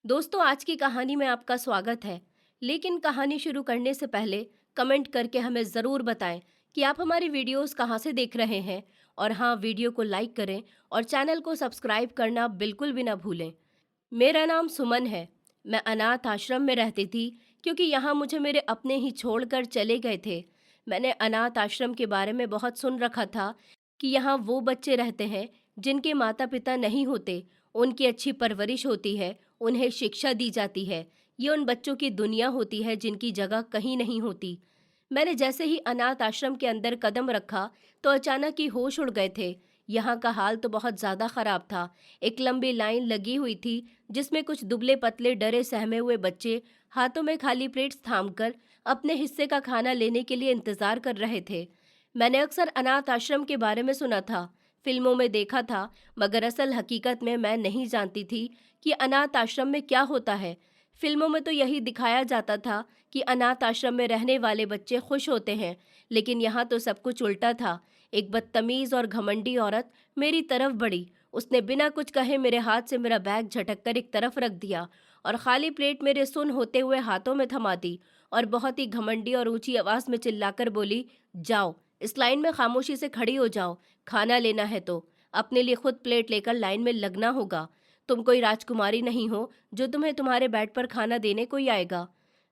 दोस्तों, आज की कहानी में आपका स्वागत है। लेकिन कहानी शुरू करने से पहले कमेंट करके हमें ज़रूर बताएं कि आप हमारी वीडियोस कहाँ से देख रहे हैं। और हाँ, वीडियो को लाइक करें और चैनल को सब्सक्राइब करना बिल्कुल भी ना भूलें। मेरा नाम सुमन है। मैं अनाथ आश्रम में रहती थी क्योंकि यहाँ मुझे मेरे अपने ही छोड़कर चले गए थे। मैंने अनाथ आश्रम के बारे में बहुत सुन रखा था कि यहाँ वो बच्चे रहते हैं जिनके माता पिता नहीं होते। उनकी अच्छी परवरिश होती है, उन्हें शिक्षा दी जाती है। ये उन बच्चों की दुनिया होती है जिनकी जगह कहीं नहीं होती। मैंने जैसे ही अनाथ आश्रम के अंदर कदम रखा तो अचानक ही होश उड़ गए थे। यहाँ का हाल तो बहुत ज़्यादा ख़राब था। एक लंबी लाइन लगी हुई थी जिसमें कुछ दुबले पतले डरे सहमे हुए बच्चे हाथों में खाली प्लेट्स थामकर अपने हिस्से का खाना लेने के लिए इंतज़ार कर रहे थे। मैंने अक्सर अनाथ आश्रम के बारे में सुना था, फिल्मों में देखा था, मगर असल हकीकत में मैं नहीं जानती थी कि अनाथ आश्रम में क्या होता है। फिल्मों में तो यही दिखाया जाता था कि अनाथ आश्रम में रहने वाले बच्चे खुश होते हैं, लेकिन यहाँ तो सब कुछ उल्टा था। एक बदतमीज और घमंडी औरत मेरी तरफ बढ़ी। उसने बिना कुछ कहे मेरे हाथ से मेरा बैग झटक कर एक तरफ रख दिया और खाली प्लेट मेरे सुन्न होते हुए हाथों में थमा दी और बहुत ही घमंडी और ऊंची आवाज में चिल्लाकर बोली, जाओ, इस लाइन में खामोशी से खड़ी हो जाओ। खाना लेना है तो अपने लिए खुद प्लेट लेकर लाइन में लगना होगा। तुम कोई राजकुमारी नहीं हो जो तुम्हें तुम्हारे बेड पर खाना देने कोई आएगा।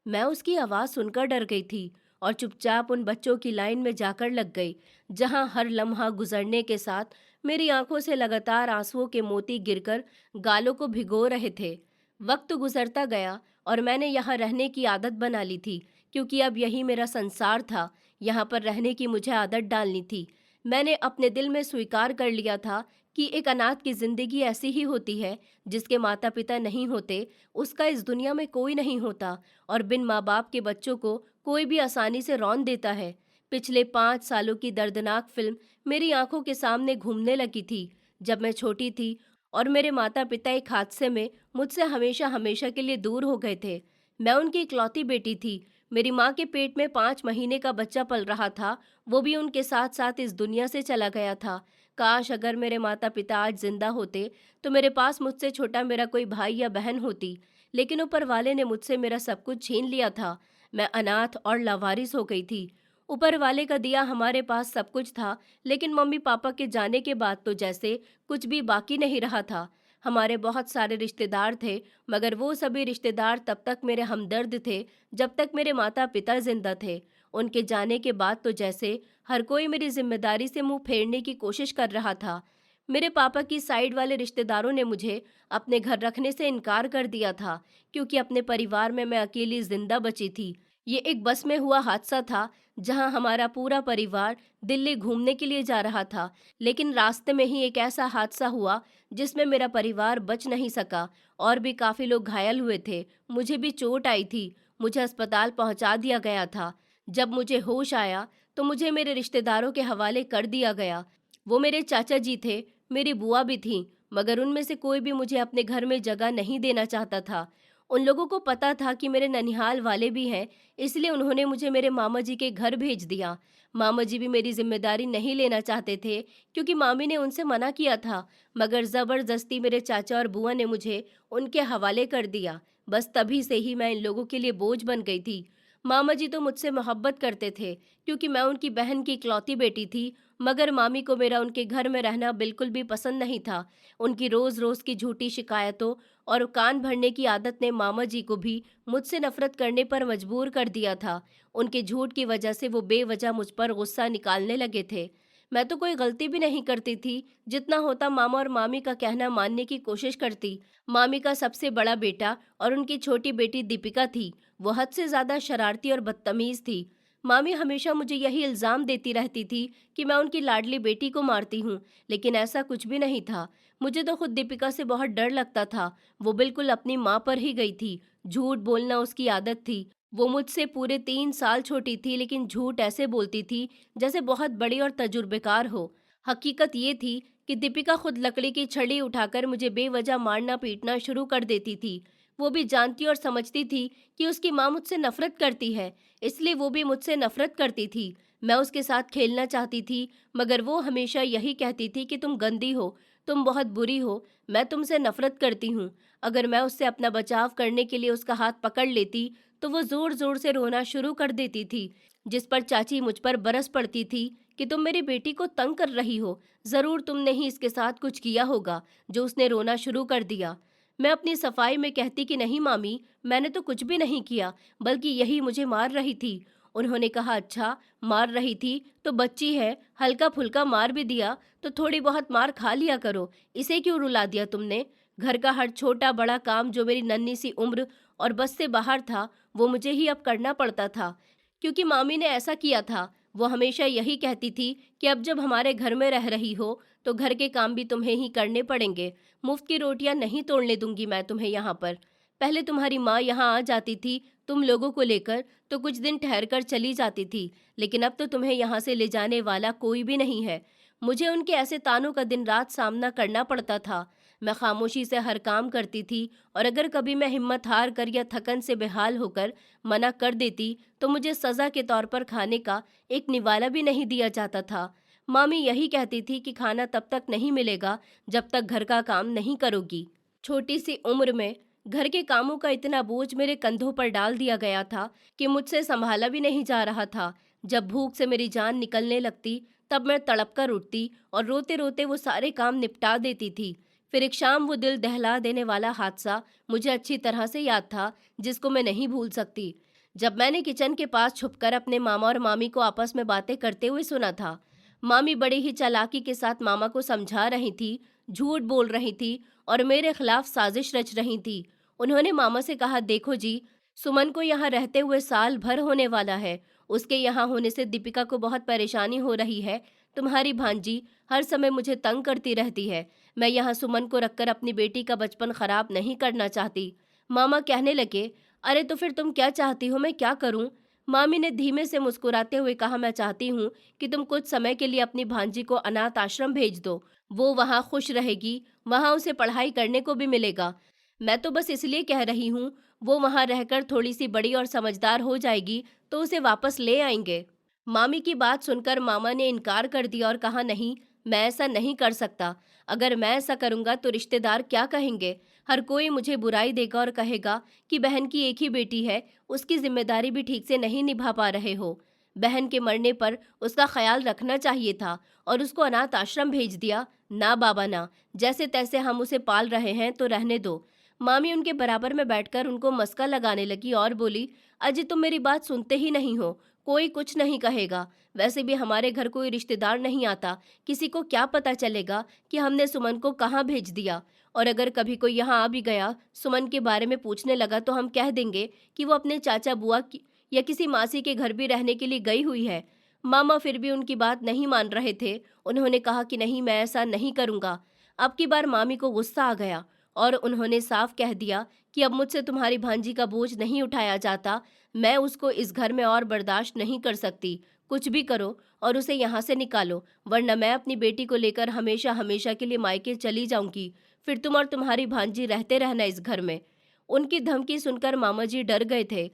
मैं उसकी आवाज़ सुनकर डर गई थी और चुपचाप उन बच्चों की लाइन में जाकर लग गई, जहां हर लम्हा गुजरने के साथ मेरी आंखों से लगातार आंसुओं के मोती गिरकर गालों को भिगो रहे थे। वक्त गुजरता गया और मैंने यहाँ रहने की आदत बना ली थी, क्योंकि अब यही मेरा संसार था। यहाँ पर रहने की मुझे आदत डालनी थी। मैंने अपने दिल में स्वीकार कर लिया था कि एक अनाथ की जिंदगी ऐसी ही होती है। जिसके माता पिता नहीं होते उसका इस दुनिया में कोई नहीं होता, और बिन माँ बाप के बच्चों को कोई भी आसानी से रौंद देता है। पिछले 5 सालों की दर्दनाक फिल्म मेरी आंखों के सामने घूमने लगी थी। जब मैं छोटी थी और मेरे माता पिता एक हादसे में मुझसे हमेशा हमेशा के लिए दूर हो गए थे। मैं उनकी इकलौती बेटी थी। मेरी माँ के पेट में 5 महीने का बच्चा पल रहा था, वो भी उनके साथ साथ इस दुनिया से चला गया था। काश अगर मेरे माता पिता आज जिंदा होते तो मेरे पास मुझसे छोटा मेरा कोई भाई या बहन होती। लेकिन ऊपर वाले ने मुझसे मेरा सब कुछ छीन लिया था। मैं अनाथ और लावारिस हो गई थी। ऊपर वाले का दिया हमारे पास सब कुछ था, लेकिन मम्मी पापा के जाने के बाद तो जैसे कुछ भी बाकी नहीं रहा था। हमारे बहुत सारे रिश्तेदार थे, मगर वो सभी रिश्तेदार तब तक मेरे हमदर्द थे जब तक मेरे माता पिता जिंदा थे। उनके जाने के बाद तो जैसे हर कोई मेरी जिम्मेदारी से मुंह फेरने की कोशिश कर रहा था। मेरे पापा की साइड वाले रिश्तेदारों ने मुझे अपने घर रखने से इनकार कर दिया था, क्योंकि अपने परिवार में मैं अकेली जिंदा बची थी। ये एक बस में हुआ हादसा था, जहां हमारा पूरा परिवार दिल्ली घूमने के लिए जा रहा था। लेकिन रास्ते में ही एक ऐसा हादसा हुआ जिसमें मेरा परिवार बच नहीं सका और भी काफ़ी लोग घायल हुए थे। मुझे भी चोट आई थी। मुझे अस्पताल पहुंचा दिया गया था। जब मुझे होश आया तो मुझे मेरे रिश्तेदारों के हवाले कर दिया गया। वो मेरे चाचा जी थे, मेरी बुआ भी थीं, मगर उनमें से कोई भी मुझे अपने घर में जगह नहीं देना चाहता था। उन लोगों को पता था कि मेरे ननिहाल वाले भी हैं, इसलिए उन्होंने मुझे मेरे मामा जी के घर भेज दिया। मामा जी भी मेरी जिम्मेदारी नहीं लेना चाहते थे, क्योंकि मामी ने उनसे मना किया था, मगर ज़बरदस्ती मेरे चाचा और बुआ ने मुझे उनके हवाले कर दिया। बस तभी से ही मैं इन लोगों के लिए बोझ बन गई थी। मामा जी तो मुझसे मोहब्बत करते थे, क्योंकि मैं उनकी बहन की इकलौती बेटी थी, मगर मामी को मेरा उनके घर में रहना बिल्कुल भी पसंद नहीं था। उनकी रोज़ रोज़ की झूठी शिकायतों और कान भरने की आदत ने मामा जी को भी मुझसे नफरत करने पर मजबूर कर दिया था। उनके झूठ की वजह से वो बेवजह मुझ पर गुस्सा निकालने लगे थे। मैं तो कोई गलती भी नहीं करती थी। जितना होता मामा और मामी का कहना मानने की कोशिश करती। मामी का सबसे बड़ा बेटा और उनकी छोटी बेटी दीपिका थी। वो हद से ज़्यादा शरारती और बदतमीज़ थी। मामी हमेशा मुझे यही इल्ज़ाम देती रहती थी कि मैं उनकी लाडली बेटी को मारती हूँ, लेकिन ऐसा कुछ भी नहीं था। मुझे तो खुद दीपिका से बहुत डर लगता था। वो बिल्कुल अपनी माँ पर ही गई थी। झूठ बोलना उसकी आदत थी। वो मुझसे पूरे 3 साल छोटी थी, लेकिन झूठ ऐसे बोलती थी जैसे बहुत बड़ी और तजुर्बेकार हो। हकीकत ये थी कि दीपिका खुद लकड़ी की छड़ी उठाकर मुझे बेवजह मारना पीटना शुरू कर देती थी। वो भी जानती और समझती थी कि उसकी माँ मुझसे नफरत करती है, इसलिए वो भी मुझसे नफरत करती थी। मैं उसके साथ खेलना चाहती थी, मगर वो हमेशा यही कहती थी कि तुम गंदी हो, तुम बहुत बुरी हो, मैं तुमसे नफरत करती हूँ। अगर मैं उससे अपना बचाव करने के लिए उसका हाथ पकड़ लेती तो वो जोर जोर से रोना शुरू कर देती थी, जिस पर चाची मुझ पर बरस पड़ती थी कि तुम मेरी बेटी को तंग कर रही हो, ज़रूर तुमने ही इसके साथ कुछ किया होगा जो उसने रोना शुरू कर दिया। मैं अपनी सफाई में कहती कि नहीं मामी, मैंने तो कुछ भी नहीं किया, बल्कि यही मुझे मार रही थी। उन्होंने कहा, अच्छा, मार रही थी तो बच्ची है, हल्का फुल्का मार भी दिया तो थोड़ी बहुत मार खा लिया करो, इसे क्यों रुला दिया तुमने? घर का हर छोटा बड़ा काम जो मेरी नन्ही सी उम्र और बस से बाहर था, वो मुझे ही अब करना पड़ता था, क्योंकि मामी ने ऐसा किया था। वो हमेशा यही कहती थी कि अब जब हमारे घर में रह रही हो तो घर के काम भी तुम्हें ही करने पड़ेंगे। मुफ्त की रोटियां नहीं तोड़ने दूंगी मैं तुम्हें यहाँ पर। पहले तुम्हारी माँ यहाँ आ जाती थी तुम लोगों को लेकर, तो कुछ दिन ठहर कर चली जाती थी, लेकिन अब तो तुम्हें यहाँ से ले जाने वाला कोई भी नहीं है। मुझे उनके ऐसे तानों का दिन रात सामना करना पड़ता था। मैं खामोशी से हर काम करती थी, और अगर कभी मैं हिम्मत हार कर या थकन से बेहाल होकर मना कर देती तो मुझे सज़ा के तौर पर खाने का एक निवाला भी नहीं दिया जाता था। मामी यही कहती थी कि खाना तब तक नहीं मिलेगा जब तक घर का काम नहीं करोगी। छोटी सी उम्र में घर के कामों का इतना बोझ मेरे कंधों पर डाल दिया गया था कि मुझसे संभाला भी नहीं जा रहा था। जब भूख से मेरी जान निकलने लगती तब मैं तड़प कर उठती और रोते रोते वो सारे काम निपटा देती थी। फिर एक शाम वो दिल दहला देने वाला हादसा मुझे अच्छी तरह से याद था, जिसको मैं नहीं भूल सकती। जब मैंने किचन के पास छुपकर अपने मामा और मामी को आपस में बातें करते हुए सुना था। मामी बड़ी ही चालाकी के साथ मामा को समझा रही थी, झूठ बोल रही थी और मेरे खिलाफ साजिश रच रही थी। उन्होंने मामा से कहा, देखो जी, सुमन को यहाँ रहते हुए साल भर होने वाला है। उसके यहाँ होने से दीपिका को बहुत परेशानी हो रही है। तुम्हारी भांजी हर समय मुझे तंग करती रहती है। मैं यहाँ सुमन को रखकर अपनी बेटी का बचपन खराब नहीं करना चाहती। मामा कहने लगे, अरे तो फिर तुम क्या चाहती हो, मैं क्या करूं? मामी ने धीमे से मुस्कुराते हुए कहा, मैं चाहती हूँ कि तुम कुछ समय के लिए अपनी भांजी को अनाथ आश्रम भेज दो। वो वहाँ खुश रहेगी, वहाँ उसे पढ़ाई करने को भी मिलेगा। मैं तो बस इसलिए कह रही हूँ, वो वहाँ रहकर थोड़ी सी बड़ी और समझदार हो जाएगी तो उसे वापस ले आएंगे। मामी की बात सुनकर मामा ने इनकार कर दिया और कहा, नहीं, मैं ऐसा नहीं कर सकता। अगर मैं ऐसा करूँगा तो रिश्तेदार क्या कहेंगे? हर कोई मुझे बुराई देगा और कहेगा कि बहन की एक ही बेटी है, उसकी जिम्मेदारी भी ठीक से नहीं निभा पा रहे हो। बहन के मरने पर उसका ख्याल रखना चाहिए था और उसको अनाथ आश्रम भेज दिया। ना बाबा ना, जैसे तैसे हम उसे पाल रहे हैं तो रहने दो। मामी उनके बराबर में बैठकर उनको मस्का लगाने लगी और बोली, अजय तुम मेरी बात सुनते ही नहीं हो। कोई कुछ नहीं कहेगा, वैसे भी हमारे घर कोई रिश्तेदार नहीं आता, किसी को क्या पता चलेगा कि हमने सुमन को कहाँ भेज दिया। और अगर कभी कोई यहाँ आ भी गया, सुमन के बारे में पूछने लगा, तो हम कह देंगे कि वो अपने चाचा बुआ की या किसी मासी के घर भी रहने के लिए गई हुई है। मामा फिर भी उनकी बात नहीं मान रहे थे। उन्होंने कहा कि नहीं, मैं ऐसा नहीं करूँगा। अब की बार मामी को गुस्सा आ गया और उन्होंने साफ कह दिया कि अब मुझसे तुम्हारी भांजी का बोझ नहीं उठाया जाता। मैं उसको इस घर में और बर्दाश्त नहीं कर सकती। कुछ भी करो और उसे यहाँ से निकालो, वरना मैं अपनी बेटी को लेकर हमेशा हमेशा के लिए मायके चली जाऊंगी। फिर तुम और तुम्हारी भांजी रहते रहना इस घर में। उनकी धमकी सुनकर मामा जी डर गए थे।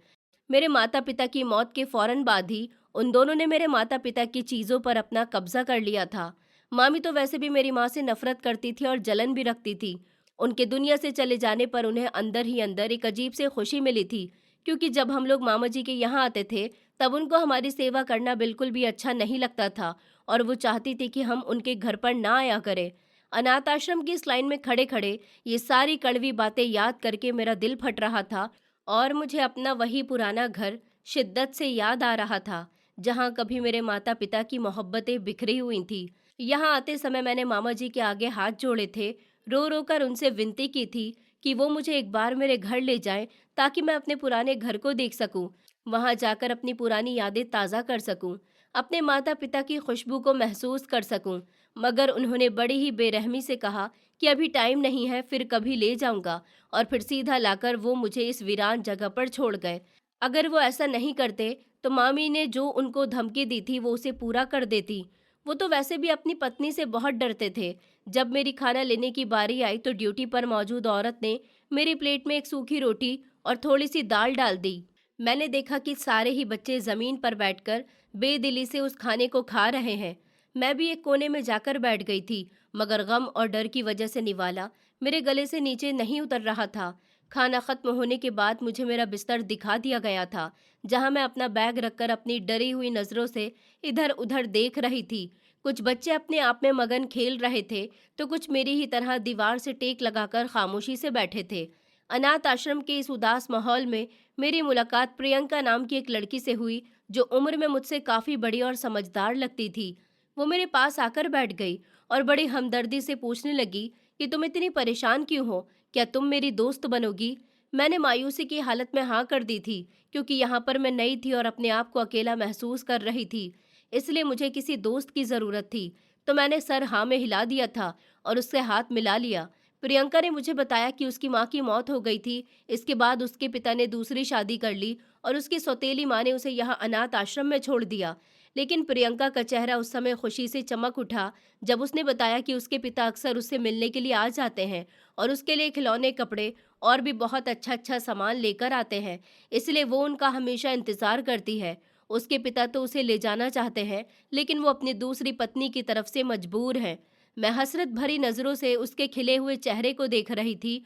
मेरे माता पिता की मौत के फौरन बाद ही उन दोनों ने मेरे माता पिता की चीज़ों पर अपना कब्जा कर लिया था। मामी तो वैसे भी मेरी माँ से नफरत करती थी और जलन भी रखती थी। उनके दुनिया से चले जाने पर उन्हें अंदर ही अंदर एक अजीब से खुशी मिली थी, क्योंकि जब हम लोग मामा जी के यहाँ आते थे तब उनको हमारी सेवा करना बिल्कुल भी अच्छा नहीं लगता था और वो चाहती थी कि हम उनके घर पर ना आया करें। अनाथ आश्रम की इस लाइन में खड़े खड़े ये सारी कड़वी बातें याद करके मेरा दिल फट रहा था और मुझे अपना वही पुराना घर शिद्दत से याद आ रहा था, जहाँ कभी मेरे माता पिता की मोहब्बतें बिखरी हुई थी। यहाँ आते समय मैंने मामा जी के आगे हाथ जोड़े थे, रो रो कर उनसे विनती की थी कि वो मुझे एक बार मेरे घर ले जाएं, ताकि मैं अपने पुराने घर को देख सकूं, वहां जाकर अपनी पुरानी यादें ताज़ा कर सकूं, अपने माता पिता की खुशबू को महसूस कर सकूं। मगर उन्होंने बड़ी ही बेरहमी से कहा कि अभी टाइम नहीं है, फिर कभी ले जाऊंगा, और फिर सीधा लाकर वो मुझे इस वीरान जगह पर छोड़ गए। अगर वो ऐसा नहीं करते तो मामी ने जो उनको धमकी दी थी वो उसे पूरा कर देती। वो तो वैसे भी अपनी पत्नी से बहुत डरते थे। जब मेरी खाना लेने की बारी आई तो ड्यूटी पर मौजूद औरत ने मेरी प्लेट में एक सूखी रोटी और थोड़ी सी दाल डाल दी। मैंने देखा कि सारे ही बच्चे ज़मीन पर बैठकर बेदिली से उस खाने को खा रहे हैं। मैं भी एक कोने में जाकर बैठ गई थी, मगर गम और डर की वजह से निवाला मेरे गले से नीचे नहीं उतर रहा था। खाना खत्म होने के बाद मुझे मेरा बिस्तर दिखा दिया गया था, जहां मैं अपना बैग रखकर अपनी डरी हुई नजरों से इधर उधर देख रही थी। कुछ बच्चे अपने आप में मगन खेल रहे थे, तो कुछ मेरी ही तरह दीवार से टेक लगाकर खामोशी से बैठे थे। अनाथ आश्रम के इस उदास माहौल में मेरी मुलाकात प्रियंका नाम की एक लड़की से हुई, जो उम्र में मुझसे काफ़ी बड़ी और समझदार लगती थी। वो मेरे पास आकर बैठ गई और बड़ी हमदर्दी से पूछने लगी कि तुम इतनी परेशान क्यों हो? क्या तुम मेरी दोस्त बनोगी? मैंने मायूसी की हालत में हाँ कर दी थी, क्योंकि यहाँ पर मैं नई थी और अपने आप को अकेला महसूस कर रही थी। इसलिए मुझे किसी दोस्त की ज़रूरत थी। तो मैंने सर हाँ में हिला दिया था और उससे हाथ मिला लिया। प्रियंका ने मुझे बताया कि उसकी माँ की मौत हो गई थी। इसके बाद उसके पिता ने दूसरी शादी कर ली और उसकी सौतेली माँ ने उसे यहाँ अनाथ आश्रम में छोड़ दिया। लेकिन प्रियंका का चेहरा उस समय खुशी से चमक उठा, जब उसने बताया कि उसके पिता अक्सर उससे मिलने के लिए आ जाते हैं और उसके लिए खिलौने, कपड़े और भी बहुत अच्छा अच्छा सामान लेकर आते हैं। इसलिए वो उनका हमेशा इंतजार करती है। उसके पिता तो उसे ले जाना चाहते हैं, लेकिन वो अपनी दूसरी पत्नी की तरफ से मजबूर है। मैं हसरत भरी नजरों से उसके खिले हुए चेहरे को देख रही थी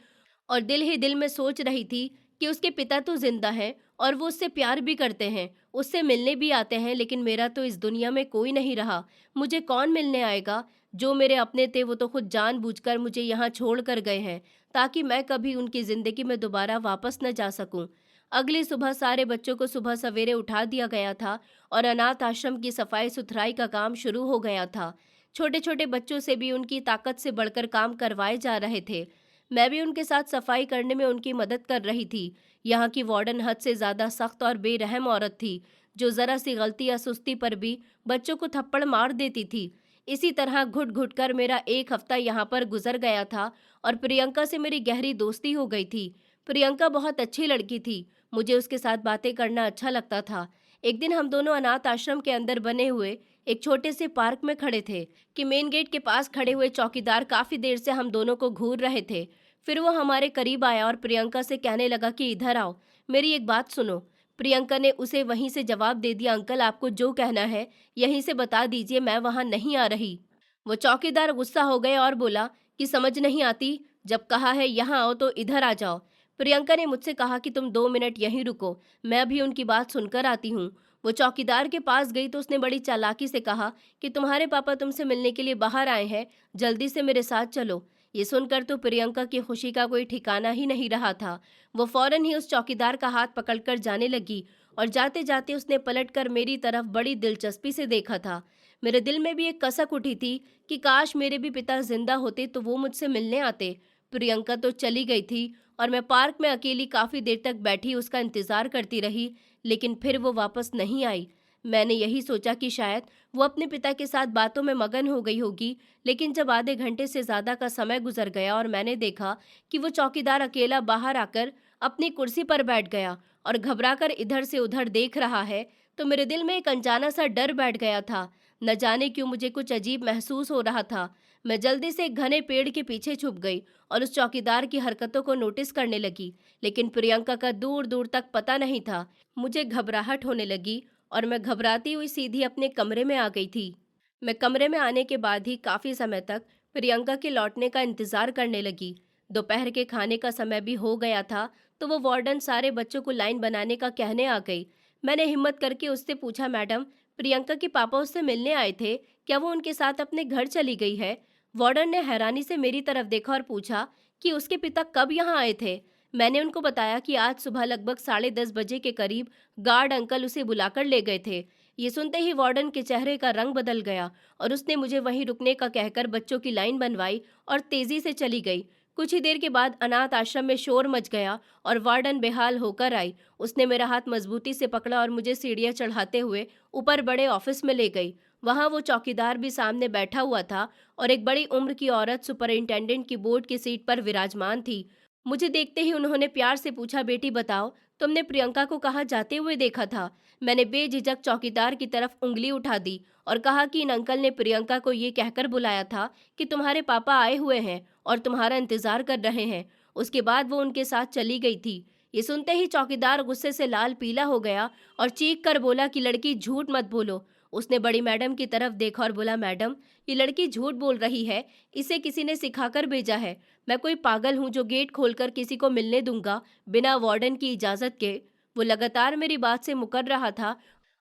और दिल ही दिल में सोच रही थी कि उसके पिता तो जिंदा हैं और वो उससे प्यार भी करते हैं, उससे मिलने भी आते हैं, लेकिन मेरा तो इस दुनिया में कोई नहीं रहा। मुझे कौन मिलने आएगा? जो मेरे अपने थे वो तो खुद जानबूझकर मुझे यहाँ छोड़ कर गए हैं, ताकि मैं कभी उनकी ज़िंदगी में दोबारा वापस न जा सकूं। अगली सुबह सारे बच्चों को सुबह सवेरे उठा दिया गया था और अनाथ आश्रम की सफाई सुथराई का काम शुरू हो गया था। छोटे छोटे बच्चों से भी उनकी ताकत से बढ़कर काम करवाए जा रहे थे। मैं भी उनके साथ सफाई करने में उनकी मदद कर रही थी। यहाँ की वार्डन हद से ज़्यादा सख्त और बेरहम औरत थी, जो ज़रा सी गलती या सुस्ती पर भी बच्चों को थप्पड़ मार देती थी। इसी तरह घुट घुट कर मेरा एक हफ्ता यहाँ पर गुजर गया था और प्रियंका से मेरी गहरी दोस्ती हो गई थी। प्रियंका बहुत अच्छी लड़की थी, मुझे उसके साथ बातें करना अच्छा लगता था। एक दिन हम दोनों अनाथ आश्रम के अंदर बने हुए एक छोटे से पार्क में खड़े थे कि मेन गेट के पास खड़े हुए चौकीदार काफ़ी देर से हम दोनों को घूर रहे थे। फिर वो हमारे करीब आया और प्रियंका से कहने लगा कि इधर आओ, मेरी एक बात सुनो। प्रियंका ने उसे वहीं से जवाब दे दिया, अंकल आपको जो कहना है यहीं से बता दीजिए, मैं वहां नहीं आ रही। वो चौकीदार गुस्सा हो गए और बोला कि समझ नहीं आती, जब कहा है यहाँ आओ तो इधर आ जाओ। प्रियंका ने मुझसे कहा कि तुम 2 मिनट यहीं रुको, मैं अभी उनकी बात सुनकर आती हूँ। वो चौकीदार के पास गई तो उसने बड़ी चालाकी से कहा कि तुम्हारे पापा तुमसे मिलने के लिए बाहर आए हैं, जल्दी से मेरे साथ चलो। ये सुनकर तो प्रियंका की खुशी का कोई ठिकाना ही नहीं रहा था। वो फौरन ही उस चौकीदार का हाथ पकड़कर जाने लगी और जाते जाते उसने पलटकर मेरी तरफ बड़ी दिलचस्पी से देखा था। मेरे दिल में भी एक कसक उठी थी कि काश मेरे भी पिता जिंदा होते तो वो मुझसे मिलने आते। प्रियंका तो चली गई थी और मैं पार्क में अकेली काफ़ी देर तक बैठी उसका इंतज़ार करती रही, लेकिन फिर वो वापस नहीं आई। मैंने यही सोचा कि शायद वो अपने पिता के साथ बातों में मगन हो गई होगी, लेकिन जब आधे घंटे से ज़्यादा का समय गुजर गया और मैंने देखा कि वो चौकीदार अकेला बाहर आकर अपनी कुर्सी पर बैठ गया और घबराकर इधर से उधर देख रहा है, तो मेरे दिल में एक अनजाना सा डर बैठ गया था। न जाने क्यों मुझे कुछ अजीब महसूस हो रहा था। मैं जल्दी से एक घने पेड़ के पीछे छुप गई और उस चौकीदार की हरकतों को नोटिस करने लगी, लेकिन प्रियंका का दूर दूर तक पता नहीं था। मुझे घबराहट होने लगी और मैं घबराती हुई सीधी अपने कमरे में आ गई थी। मैं कमरे में आने के बाद ही काफ़ी समय तक प्रियंका के लौटने का इंतज़ार करने लगी। दोपहर के खाने का समय भी हो गया था, तो वो वार्डन सारे बच्चों को लाइन बनाने का कहने आ गई। मैंने हिम्मत करके उससे पूछा, मैडम, प्रियंका के पापा उससे मिलने आए थे, क्या वो उनके साथ अपने घर चली गई है? वार्डन ने हैरानी से मेरी तरफ देखा और पूछा कि उसके पिता कब यहाँ आए थे। मैंने उनको बताया कि आज सुबह लगभग 10:30 बजे के करीब गार्ड अंकल उसे बुलाकर ले गए थे। ये सुनते ही वार्डन के चेहरे का रंग बदल गया और उसने मुझे वहीं रुकने का कहकर बच्चों की लाइन बनवाई और तेजी से चली गई। कुछ ही देर के बाद अनाथ आश्रम में शोर मच गया और वार्डन बेहाल होकर आई। उसने मेरा हाथ मजबूती से पकड़ा और मुझे सीढ़ियां चढ़ाते हुए ऊपर बड़े ऑफिस में ले गई। वहां वो चौकीदार भी सामने बैठा हुआ था और एक बड़ी उम्र की औरत सुपरिंटेंडेंट की बोर्ड की सीट पर विराजमान थी। मुझे देखते ही उन्होंने प्यार से पूछा, बेटी बताओ, तुमने प्रियंका को कहाँ जाते हुए देखा था? मैंने बेझिझक चौकीदार की तरफ उंगली उठा दी और कहा कि इन अंकल ने प्रियंका को ये कहकर बुलाया था कि तुम्हारे पापा आए हुए हैं और तुम्हारा इंतजार कर रहे हैं। उसके बाद वो उनके साथ चली गई थी। ये सुनते ही चौकीदार गुस्से से लाल पीला हो गया और चीख कर बोला कि लड़की, झूठ मत बोलो। उसने बड़ी मैडम की तरफ देखा और बोला, मैडम, ये लड़की झूठ बोल रही है, इसे किसी ने सिखाकर भेजा है। मैं कोई पागल हूँ जो गेट खोलकर किसी को मिलने दूंगा बिना वार्डन की इजाजत के। वो लगातार मेरी बात से मुकर रहा था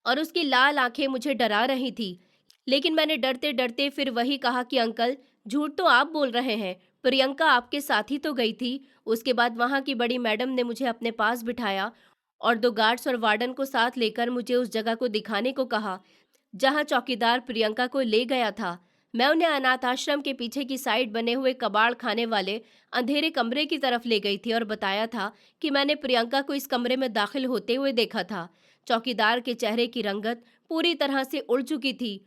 और उसकी लाल आंखें मुझे डरा रही थी। लेकिन मैंने डरते डरते फिर वही कहा कि अंकल, झूठ तो आप बोल रहे हैं, प्रियंका आपके साथ ही तो गई थी। उसके बाद वहाँ की बड़ी मैडम ने मुझे अपने पास बिठाया और 2 गार्ड्स और वार्डन को साथ लेकर मुझे उस जगह को दिखाने को कहा जहाँ चौकीदार प्रियंका को ले गया था। मैं उन्हें अनाथ आश्रम के पीछे की साइड बने हुए कबाड़ खाने वाले अंधेरे कमरे की तरफ ले गई थी और बताया था कि मैंने प्रियंका को इस कमरे में दाखिल होते हुए देखा था। चौकीदार के चेहरे की रंगत पूरी तरह से उड़ चुकी थी।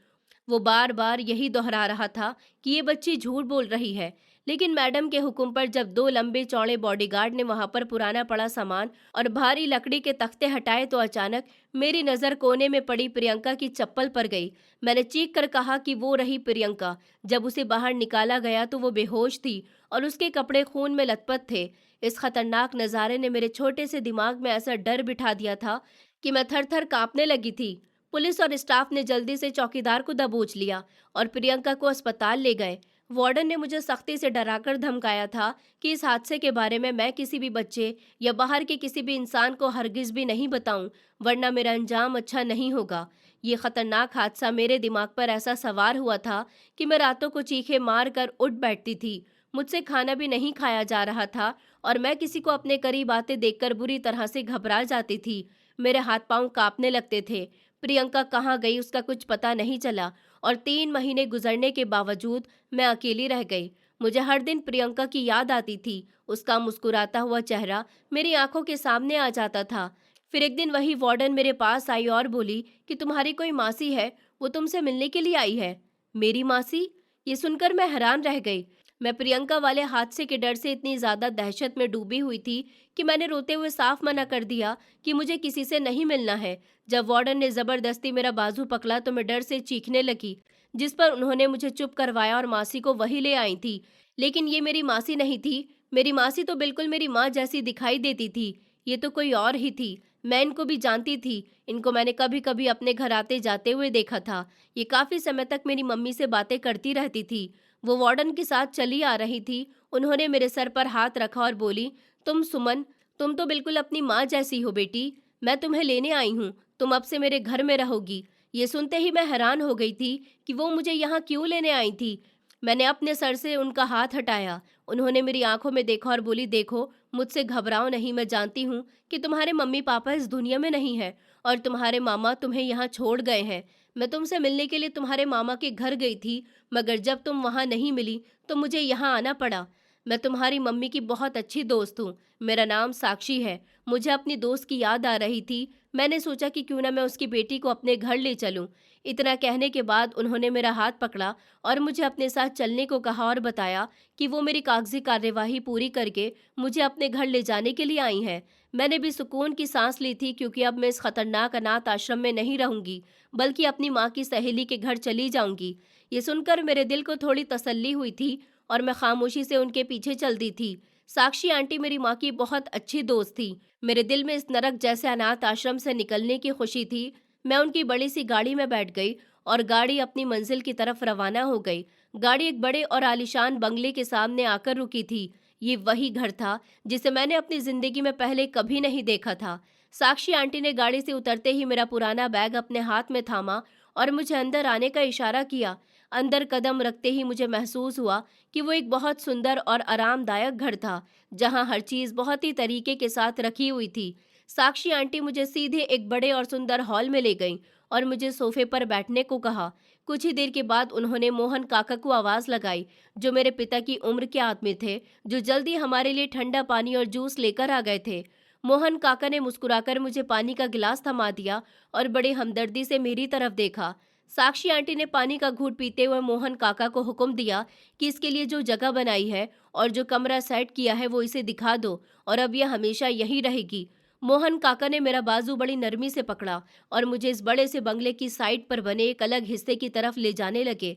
वो बार बार यही दोहरा रहा था कि ये बच्ची झूठ बोल रही है। लेकिन मैडम के हुक्म पर जब 2 लंबे चौड़े बॉडीगार्ड ने वहां पर पुराना पड़ा सामान और भारी लकड़ी के तख्ते हटाए तो अचानक मेरी नज़र कोने में पड़ी प्रियंका की चप्पल पर गई। मैंने चीख कर कहा कि वो रही प्रियंका। जब उसे बाहर निकाला गया तो वो बेहोश थी और उसके कपड़े खून में लथपथ थे। इस खतरनाक नज़ारे ने मेरे छोटे से दिमाग में ऐसा डर बिठा दिया था कि मैं थर थर कांपने लगी थी। पुलिस और स्टाफ ने जल्दी से चौकीदार को दबोच लिया और प्रियंका को अस्पताल ले गए। वार्डन ने मुझे सख्ती से डराकर धमकाया था कि इस हादसे के बारे में मैं किसी भी बच्चे या बाहर के किसी भी इंसान को हरगिज भी नहीं बताऊं, वरना मेरा अंजाम अच्छा नहीं होगा। ये खतरनाक हादसा मेरे दिमाग पर ऐसा सवार हुआ था कि मैं रातों को चीखे मार कर उठ बैठती थी। मुझसे खाना भी नहीं खाया जा रहा था और मैं किसी को अपने करीब आते देखकर बुरी तरह से घबरा जाती थी। मेरे हाथ पांव कांपने लगते थे। प्रियंका कहाँ गई उसका कुछ पता नहीं चला और 3 महीने गुजरने के बावजूद मैं अकेली रह गई। मुझे हर दिन प्रियंका की याद आती थी। उसका मुस्कुराता हुआ चेहरा मेरी आंखों के सामने आ जाता था। फिर एक दिन वही वार्डन मेरे पास आई और बोली कि तुम्हारी कोई मासी है, वो तुमसे मिलने के लिए आई है। मेरी मासी? ये सुनकर मैं हैरान रह गई। मैं प्रियंका वाले हादसे के डर से इतनी ज्यादा दहशत में डूबी हुई थी कि मैंने रोते हुए साफ मना कर दिया कि मुझे किसी से नहीं मिलना है। जब वार्डन ने जबरदस्ती मेरा बाजू पकड़ा तो मैं डर से चीखने लगी, जिस पर उन्होंने मुझे चुप करवाया और मासी को वही ले आई थी। लेकिन ये मेरी मासी नहीं थी। मेरी मासी तो बिल्कुल मेरी माँ जैसी दिखाई देती थी। ये तो कोई और ही थी। मैं इनको भी जानती थी। इनको मैंने कभी कभी अपने घर आते जाते हुए देखा था। ये काफी समय तक मेरी मम्मी से बातें करती रहती थी। वो वार्डन के साथ चली आ रही थी। उन्होंने मेरे सर पर हाथ रखा और बोली, तुम सुमन, तुम तो बिल्कुल अपनी माँ जैसी हो बेटी। मैं तुम्हें लेने आई हूँ। तुम अब से मेरे घर में रहोगी। ये सुनते ही मैं हैरान हो गई थी कि वो मुझे यहाँ क्यों लेने आई थी। मैंने अपने सर से उनका हाथ हटाया। उन्होंने मेरी आंखों में देखा और बोली, देखो, मुझसे घबराओ नहीं। मैं जानती हूँ कि तुम्हारे मम्मी पापा इस दुनिया में नहीं है और तुम्हारे मामा तुम्हें यहाँ छोड़ गए हैं। मैं तुमसे मिलने के लिए तुम्हारे मामा के घर गई थी, मगर जब तुम वहाँ नहीं मिली तो मुझे यहाँ आना पड़ा। मैं तुम्हारी मम्मी की बहुत अच्छी दोस्त हूँ। मेरा नाम साक्षी है। मुझे अपनी दोस्त की याद आ रही थी। मैंने सोचा कि क्यों ना मैं उसकी बेटी को अपने घर ले चलूं। इतना कहने के बाद उन्होंने मेरा हाथ पकड़ा और मुझे अपने साथ चलने को कहा और बताया कि वो मेरी कागजी कार्यवाही पूरी करके मुझे अपने घर ले जाने के लिए आई हैं। मैंने भी सुकून की सांस ली थी, क्योंकि अब मैं इस खतरनाक अनाथ आश्रम में नहीं रहूंगी, बल्कि अपनी माँ की सहेली के घर चली जाऊंगी। ये सुनकर मेरे दिल को थोड़ी तसल्ली हुई थी और मैं खामोशी से उनके पीछे चलती थी। साक्षी आंटी मेरी माँ की बहुत अच्छी दोस्त थी। मेरे दिल में इस नरक जैसे अनाथ आश्रम से निकलने की खुशी थी। मैं उनकी बड़ी सी गाड़ी में बैठ गई और गाड़ी अपनी मंजिल की तरफ रवाना हो गई। गाड़ी एक बड़े और आलीशान बंगले के सामने आकर रुकी थी। ये वही घर था जिसे मैंने अपनी जिंदगी में पहले कभी नहीं देखा था। साक्षी आंटी ने गाड़ी से उतरते ही मेरा पुराना बैग अपने हाथ में थामा और मुझे अंदर आने का इशारा किया। अंदर कदम रखते ही मुझे महसूस हुआ कि वो एक बहुत सुंदर और आरामदायक घर था, जहां हर चीज बहुत ही तरीके के साथ रखी हुई थी। साक्षी आंटी मुझे सीधे एक बड़े और सुंदर हॉल में ले गईं और मुझे सोफे पर बैठने को कहा। कुछ ही देर के बाद उन्होंने मोहन काका को आवाज लगाई, जो मेरे पिता की उम्र के आदमी थे, जो जल्दी हमारे लिए ठंडा पानी और जूस लेकर आ गए थे। मोहन काका ने मुस्कुराकर मुझे पानी का गिलास थमा दिया और बड़े हमदर्दी से मेरी तरफ देखा। साक्षी आंटी ने पानी का घूंट पीते हुए मोहन काका को हुक्म दिया कि इसके लिए जो जगह बनाई है और जो कमरा सेट किया है वो इसे दिखा दो, और अब यह हमेशा यही रहेगी। मोहन काका ने मेरा बाजू बड़ी नरमी से पकड़ा और मुझे इस बड़े से बंगले की साइड पर बने एक अलग हिस्से की तरफ ले जाने लगे,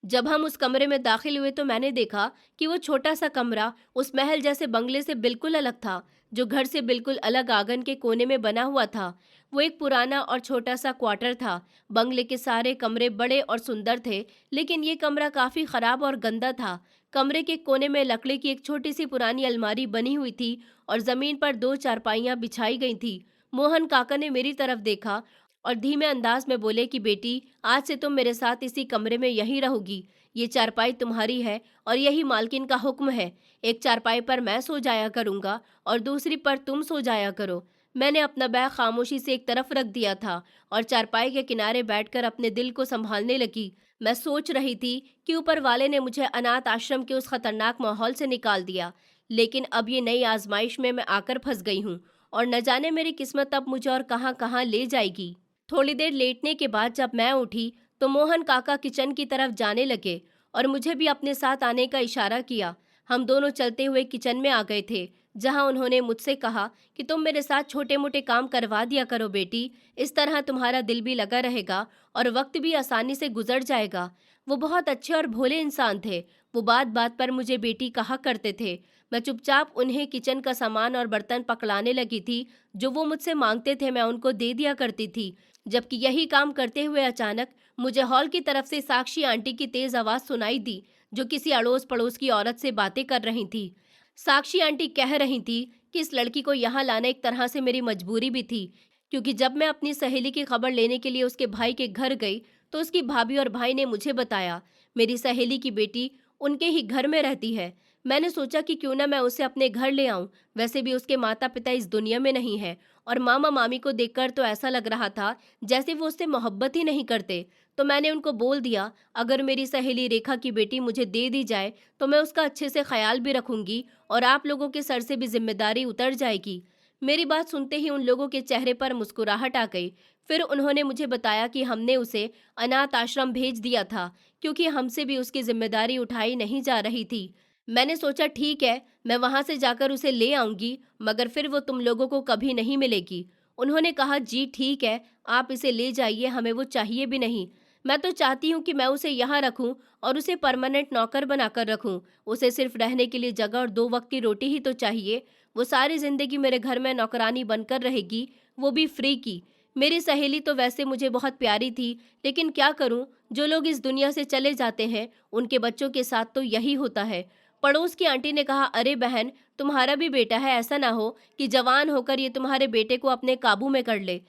जब हम उस कमरे में दाखिल हुए तो मैंने देखा कि वो छोटा सा कमरा उस महल जैसे बंगले से बिल्कुल अलग था, जो घर से बिल्कुल अलग आंगन के कोने में बना हुआ था। वो एक पुराना और छोटा सा क्वार्टर था। बंगले के सारे कमरे बड़े और सुंदर थे, लेकिन ये कमरा काफी खराब और गंदा था। कमरे के कोने में लकड़ी की एक छोटी सी पुरानी अलमारी बनी हुई थी और जमीन पर दो चारपाइयां बिछाई गई थी। मोहन काका ने मेरी तरफ देखा और धीमे अंदाज में बोले कि बेटी, आज से तुम मेरे साथ इसी कमरे में यहीं रहोगी। ये चारपाई तुम्हारी है और यही मालकिन का हुक्म है। एक चारपाई पर मैं सो जाया करूंगा और दूसरी पर तुम सो जाया करो। मैंने अपना बैग खामोशी से एक तरफ रख दिया था और चारपाई के किनारे बैठकर अपने दिल को संभालने लगी। मैं सोच रही थी कि ऊपर वाले ने मुझे अनाथ आश्रम के उस खतरनाक माहौल से निकाल दिया, लेकिन अब ये नई आजमाइश में मैं आकर फंस गई हूँ और न जाने मेरी किस्मत अब मुझे और कहाँ कहाँ ले जाएगी। थोड़ी देर लेटने के बाद जब मैं उठी तो मोहन काका किचन की तरफ जाने लगे और मुझे भी अपने साथ आने का इशारा किया। हम दोनों चलते हुए किचन में आ गए थे, जहां उन्होंने मुझसे कहा कि तुम मेरे साथ छोटे मोटे काम करवा दिया करो बेटी, इस तरह तुम्हारा दिल भी लगा रहेगा और वक्त भी आसानी से गुजर जाएगा। वो बहुत अच्छे और भोले इंसान थे। वो बात बात पर मुझे बेटी कहा करते थे। मैं चुपचाप उन्हें किचन का सामान और बर्तन पकड़ाने लगी थी। जो वो मुझसे मांगते थे मैं उनको दे दिया करती थी। जबकि यही काम करते हुए अचानक मुझे हॉल की तरफ से साक्षी आंटी की तेज आवाज सुनाई दी, जो किसी अड़ोस पड़ोस की औरत से बातें कर रही थी। साक्षी आंटी कह रही थी कि इस लड़की को यहाँ लाना एक तरह से मेरी मजबूरी भी थी, क्योंकि जब मैं अपनी सहेली की खबर लेने के लिए उसके भाई के घर गई तो उसकी भाभी और भाई ने मुझे बताया मेरी सहेली की बेटी उनके ही घर में रहती है। मैंने सोचा कि क्यों ना मैं उसे अपने घर ले आऊं। वैसे भी उसके माता पिता इस दुनिया में नहीं है और मामा मामी को देखकर तो ऐसा लग रहा था जैसे वो उससे मोहब्बत ही नहीं करते। तो मैंने उनको बोल दिया, अगर मेरी सहेली रेखा की बेटी मुझे दे दी जाए तो मैं उसका अच्छे से ख्याल भी रखूंगी और आप लोगों के सर से भी जिम्मेदारी उतर जाएगी। मेरी बात सुनते ही उन लोगों के चेहरे पर मुस्कुराहट आ गई। फिर उन्होंने मुझे बताया कि हमने उसे अनाथ आश्रम भेज दिया था, क्योंकि हमसे भी उसकी जिम्मेदारी उठाई नहीं जा रही थी। मैंने सोचा ठीक है, मैं वहां से जाकर उसे ले आऊंगी, मगर फिर वो तुम लोगों को कभी नहीं मिलेगी। उन्होंने कहा जी ठीक है, आप इसे ले जाइए, हमें वो चाहिए भी नहीं। मैं तो चाहती हूँ कि मैं उसे यहाँ रखूँ और उसे परमानेंट नौकर बनाकर रखूँ। उसे सिर्फ रहने के लिए जगह और 2 वक्त की रोटी ही तो चाहिए। वो सारी जिंदगी मेरे घर में नौकरानी बनकर रहेगी, वो भी फ्री की। मेरी सहेली तो वैसे मुझे बहुत प्यारी थी, लेकिन क्या करूँ, जो लोग इस दुनिया से चले जाते हैं उनके बच्चों के साथ तो यही होता है। पड़ोस की आंटी ने कहा, अरे बहन, तुम्हारा भी बेटा है, ऐसा ना हो कि जवान होकर ये तुम्हारे बेटे को अपने काबू में कर ले।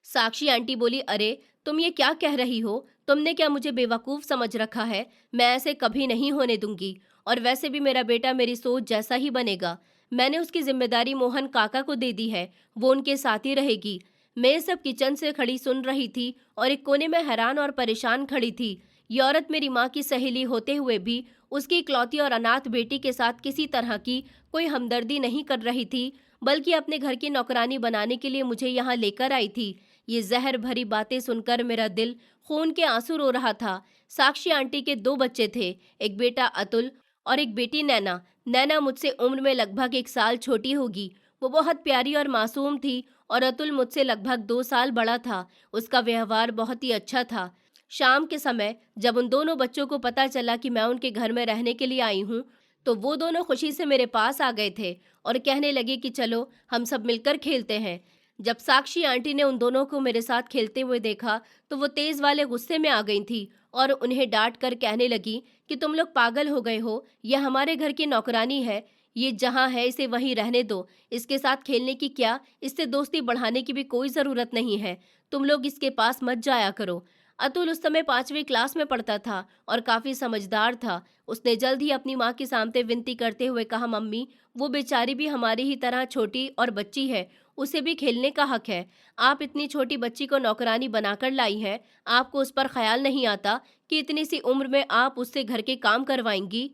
साक्षी आंटी बोली, अरे तुम ये क्या कह रही हो? तुमने क्या मुझे बेवकूफ़ समझ रखा है? मैं ऐसे कभी नहीं होने दूंगी। और वैसे भी मेरा बेटा मेरी सोच जैसा ही बनेगा। मैंने उसकी जिम्मेदारी मोहन काका को दे दी है, वो उनके साथ ही रहेगी। मैं ये सब किचन से खड़ी सुन रही थी और एक कोने में हैरान और परेशान खड़ी थी। ये औरत मेरी माँ की सहेली होते हुए भी उसकी इकलौती और अनाथ बेटी के साथ किसी तरह की कोई हमदर्दी नहीं कर रही थी, बल्कि अपने घर की नौकरानी बनाने के लिए मुझे यहाँ लेकर आई थी। ये जहर भरी बातें सुनकर मेरा दिल खून के आंसू रो रहा था। साक्षी आंटी के 2 बच्चे थे, एक बेटा अतुल और एक बेटी नैना। नैना मुझसे उम्र में लगभग 1 साल छोटी होगी। वो बहुत प्यारी और मासूम थी और अतुल मुझसे लगभग 2 साल बड़ा था। उसका व्यवहार बहुत ही अच्छा था। शाम के समय जब उन दोनों बच्चों को पता चला कि मैं उनके घर में रहने के लिए आई हूँ, तो वो दोनों खुशी से मेरे पास आ गए थे और कहने लगे कि चलो हम सब मिलकर खेलते हैं। जब साक्षी आंटी ने उन दोनों को मेरे साथ खेलते हुए देखा तो वो तेज वाले गुस्से में आ गई थी और उन्हें डांट कर कहने लगी कि तुम लोग पागल हो गए हो, यह हमारे घर की नौकरानी है, ये जहाँ है इसे वहीं रहने दो। इसके साथ खेलने की क्या, इससे दोस्ती बढ़ाने की भी कोई ज़रूरत नहीं है। तुम लोग इसके पास मत जाया करो। अतुल उस समय 5वीं क्लास में पढ़ता था और काफ़ी समझदार था। उसने जल्द ही अपनी माँ के सामने विनती करते हुए कहा, मम्मी, वो बेचारी भी हमारी ही तरह छोटी और बच्ची है, उसे भी खेलने का हक है। आप इतनी छोटी बच्ची को नौकरानी बनाकर लाई हैं, आपको उस पर ख्याल नहीं आता कि इतनी सी उम्र में आप उससे घर के काम करवाएंगी?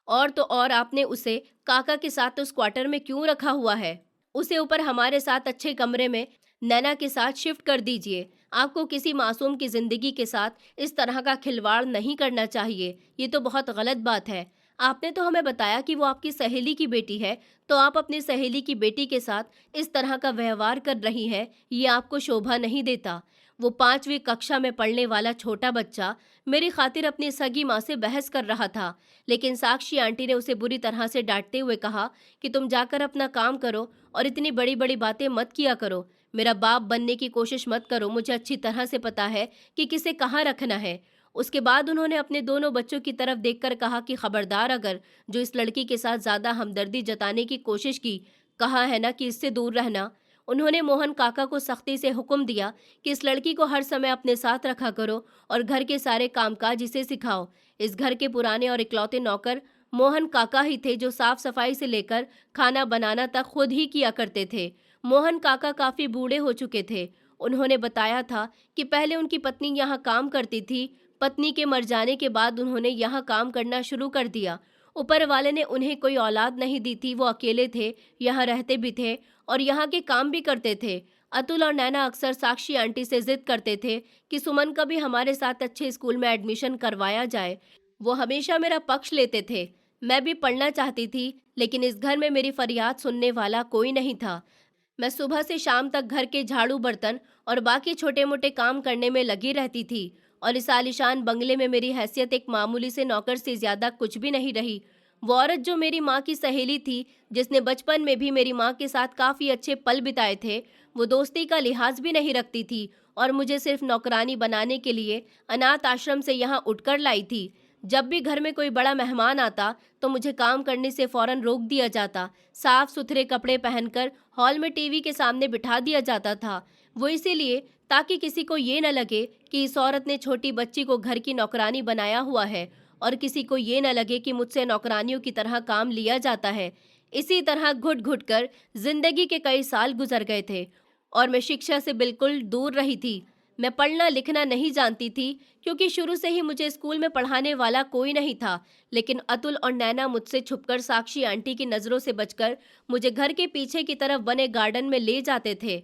और तो और आपने उसे काका के साथ उस क्वार्टर में क्यों रखा हुआ है? उसे ऊपर हमारे साथ अच्छे कमरे में नैना के साथ शिफ्ट कर दीजिए। आपको किसी मासूम की ज़िंदगी के साथ इस तरह का खिलवाड़ नहीं करना चाहिए। ये तो बहुत गलत बात है। आपने तो हमें बताया कि वो आपकी सहेली की बेटी है, तो आप अपनी सहेली की बेटी के साथ इस तरह का व्यवहार कर रही हैं, ये आपको शोभा नहीं देता। वो 5वीं कक्षा में पढ़ने वाला छोटा बच्चा मेरी खातिर अपनी सगी माँ से बहस कर रहा था, लेकिन साक्षी आंटी ने उसे बुरी तरह से डांटते हुए कहा कि तुम जाकर अपना काम करो और इतनी बड़ी बड़ी बातें मत किया करो। मेरा बाप बनने की कोशिश मत करो, मुझे अच्छी तरह से पता है कि किसे कहाँ रखना है। उसके बाद उन्होंने अपने दोनों बच्चों की तरफ देखकर कहा कि खबरदार, अगर जो इस लड़की के साथ ज्यादा हमदर्दी जताने की कोशिश की, कहा है ना कि इससे दूर रहना। उन्होंने मोहन काका को सख्ती से हुक्म दिया कि इस लड़की को हर समय अपने साथ रखा करो और घर के सारे कामकाज इसे सिखाओ। इस घर के पुराने और इकलौते नौकर मोहन काका ही थे, जो साफ सफाई से लेकर खाना बनाना तक खुद ही किया करते थे। मोहन काका काफी बूढ़े हो चुके थे। उन्होंने बताया था कि पहले उनकी पत्नी यहाँ काम करती थी। पत्नी के मर जाने के बाद उन्होंने यहाँ काम करना शुरू कर दिया। ऊपर वाले ने उन्हें कोई औलाद नहीं दी थी, वो अकेले थे, यहाँ रहते भी थे और यहाँ के काम भी करते थे। अतुल और नैना अक्सर साक्षी आंटी से जिद करते थे कि सुमन का भी हमारे साथ अच्छे स्कूल में एडमिशन करवाया जाए। वो हमेशा मेरा पक्ष लेते थे। मैं भी पढ़ना चाहती थी, लेकिन इस घर में मेरी फरियाद सुनने वाला कोई नहीं था। मैं सुबह से शाम तक घर के झाड़ू बर्तन और बाकी छोटे मोटे काम करने में लगी रहती थी और इस आलीशान बंगले में मेरी हैसियत एक मामूली से नौकर से ज्यादा कुछ भी नहीं रही। वो औरत जो मेरी माँ की सहेली थी, जिसने बचपन में भी मेरी माँ के साथ काफी अच्छे पल बिताए थे, वो दोस्ती का लिहाज भी नहीं रखती थी और मुझे सिर्फ नौकरानी बनाने के लिए अनाथ आश्रम से यहाँ उठकर लाई थी। जब भी घर में कोई बड़ा मेहमान आता तो मुझे काम करने से फौरन रोक दिया जाता। साफ सुथरे कपड़े पहनकर हॉल में टीवी के सामने बिठा दिया जाता था। वो इसीलिए ताकि किसी को ये न लगे कि इस औरत ने छोटी बच्ची को घर की नौकरानी बनाया हुआ है और किसी को ये न लगे कि मुझसे नौकरानियों की तरह काम लिया जाता है। इसी तरह घुट घुट कर जिंदगी के कई साल गुजर गए थे और मैं शिक्षा से बिल्कुल दूर रही थी। मैं पढ़ना लिखना नहीं जानती थी, क्योंकि शुरू से ही मुझे स्कूल में पढ़ाने वाला कोई नहीं था। लेकिन अतुल और नैना मुझसे छुपकर साक्षी आंटी की नज़रों से बचकर मुझे घर के पीछे की तरफ बने गार्डन में ले जाते थे।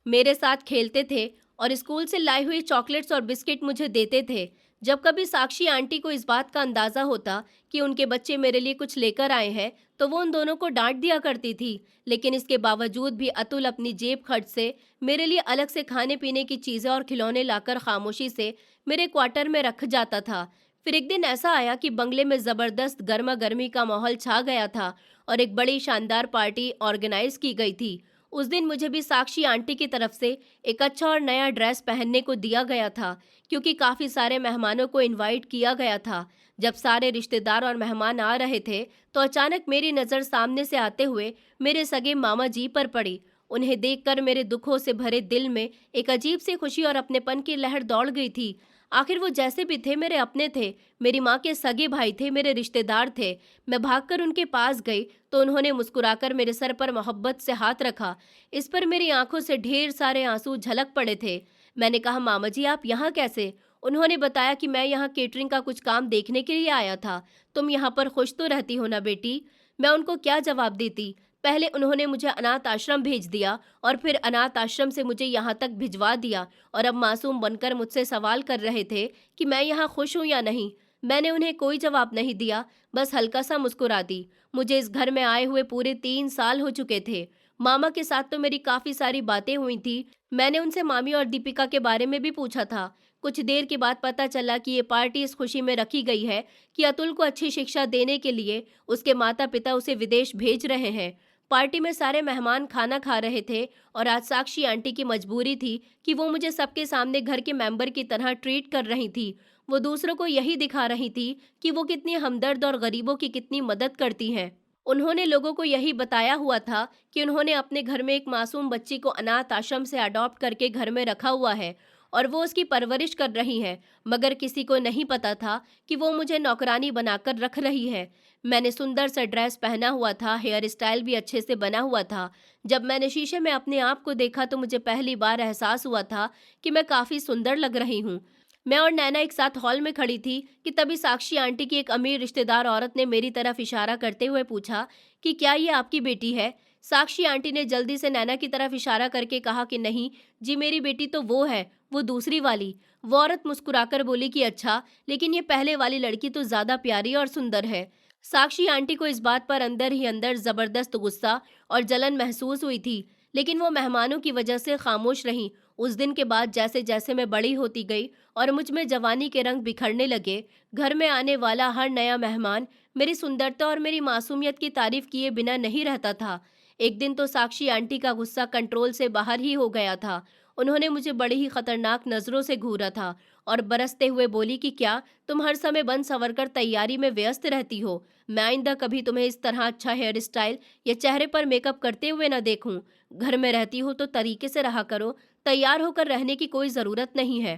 मेरे साथ खेलते थे और स्कूल से लाई हुई चॉकलेट्स और बिस्किट मुझे देते थे। जब कभी साक्षी आंटी को इस बात का अंदाज़ा होता कि उनके बच्चे मेरे लिए कुछ लेकर आए हैं, तो वो उन दोनों को डांट दिया करती थी। लेकिन इसके बावजूद भी अतुल अपनी जेब खर्च से मेरे लिए अलग से खाने पीने की चीज़ें और खिलौने लाकर खामोशी से मेरे क्वार्टर में रख जाता था। फिर एक दिन ऐसा आया कि बंगले में ज़बरदस्त गर्मा गर्मी का माहौल छा गया था और एक बड़ी शानदार पार्टी ऑर्गेनाइज की गई थी। उस दिन मुझे भी साक्षी आंटी की तरफ से एक अच्छा और नया ड्रेस पहनने को दिया गया था, क्योंकि काफ़ी सारे मेहमानों को इनवाइट किया गया था। जब सारे रिश्तेदार और मेहमान आ रहे थे तो अचानक मेरी नज़र सामने से आते हुए मेरे सगे मामा जी पर पड़ी। उन्हें देखकर मेरे दुखों से भरे दिल में एक अजीब सी खुशी और अपनेपन की लहर दौड़ गई थी। आखिर वो जैसे भी थे मेरे अपने थे, मेरी माँ के सगे भाई थे, मेरे रिश्तेदार थे। मैं भागकर उनके पास गई तो उन्होंने मुस्कुराकर मेरे सर पर मोहब्बत से हाथ रखा। इस पर मेरी आंखों से ढेर सारे आंसू झलक पड़े थे। मैंने कहा, मामा जी आप यहाँ कैसे? उन्होंने बताया कि मैं यहाँ केटरिंग का कुछ काम देखने के लिए आया था। तुम यहाँ पर खुश तो रहती हो ना बेटी? मैं उनको क्या जवाब देती। पहले उन्होंने मुझे अनाथ आश्रम भेज दिया और फिर अनाथ आश्रम से मुझे यहाँ तक भिजवा दिया और अब मासूम बनकर मुझसे सवाल कर रहे थे कि मैं यहाँ खुश हूँ या नहीं। मैंने उन्हें कोई जवाब नहीं दिया, बस हल्का सा मुस्कुरा दी। मुझे इस घर में आए हुए पूरे 3 साल हो चुके थे। मामा के साथ तो मेरी काफ़ी सारी बातें हुई थी। मैंने उनसे मामी और दीपिका के बारे में भी पूछा था। कुछ देर के बाद पता चला कि ये पार्टी इस खुशी में रखी गई है कि अतुल को अच्छी शिक्षा देने के लिए उसके माता पिता उसे विदेश भेज रहे हैं। पार्टी में सारे मेहमान खाना खा रहे थे और आज साक्षी आंटी की मजबूरी थी कि वो मुझे सबके सामने घर के मेंबर की तरह ट्रीट कर रही थी। वो दूसरों को यही दिखा रही थी कि वो कितनी हमदर्द और गरीबों की कितनी मदद करती हैं। उन्होंने लोगों को यही बताया हुआ था कि उन्होंने अपने घर में एक मासूम बच्ची को अनाथ आश्रम से अडॉप्ट करके घर में रखा हुआ है और वो उसकी परवरिश कर रही हैं, मगर किसी को नहीं पता था कि वो मुझे नौकरानी बनाकर रख रही है। मैंने सुंदर सा ड्रेस पहना हुआ था, हेयर स्टाइल भी अच्छे से बना हुआ था। जब मैंने शीशे में अपने आप को देखा तो मुझे पहली बार एहसास हुआ था कि मैं काफ़ी सुंदर लग रही हूँ। मैं और नैना एक साथ हॉल में खड़ी थी कि तभी साक्षी आंटी की एक अमीर रिश्तेदार औरत ने मेरी तरफ इशारा करते हुए पूछा कि क्या ये आपकी बेटी है? साक्षी आंटी ने जल्दी से नैना की तरफ इशारा करके कहा कि नहीं जी, मेरी बेटी तो वो है, वो दूसरी वाली। वो औरत मुस्कुराकर बोली कि अच्छा, लेकिन ये पहले वाली लड़की तो ज़्यादा प्यारी और सुंदर है। साक्षी आंटी को इस बात पर अंदर ही अंदर ज़बरदस्त गुस्सा और जलन महसूस हुई थी, लेकिन वो मेहमानों की वजह से खामोश रहीं। उस दिन के बाद जैसे जैसे मैं बड़ी होती गई और मुझ में जवानी के रंग बिखरने लगे, घर में आने वाला हर नया मेहमान मेरी सुंदरता और मेरी मासूमियत की तारीफ किए बिना नहीं रहता था। एक दिन तो साक्षी आंटी का गुस्सा कंट्रोल से बाहर ही हो गया था। उन्होंने मुझे बड़ी ही खतरनाक नजरों से घूरा था और बरसते हुए बोली कि क्या तुम हर समय बन संवर कर तैयारी में व्यस्त रहती हो? मैं आइंदा कभी तुम्हें इस तरह अच्छा हेयर स्टाइल या चेहरे पर मेकअप करते हुए न देखूं। घर में रहती हो तो तरीके से रहा करो, तैयार होकर रहने की कोई जरूरत नहीं है।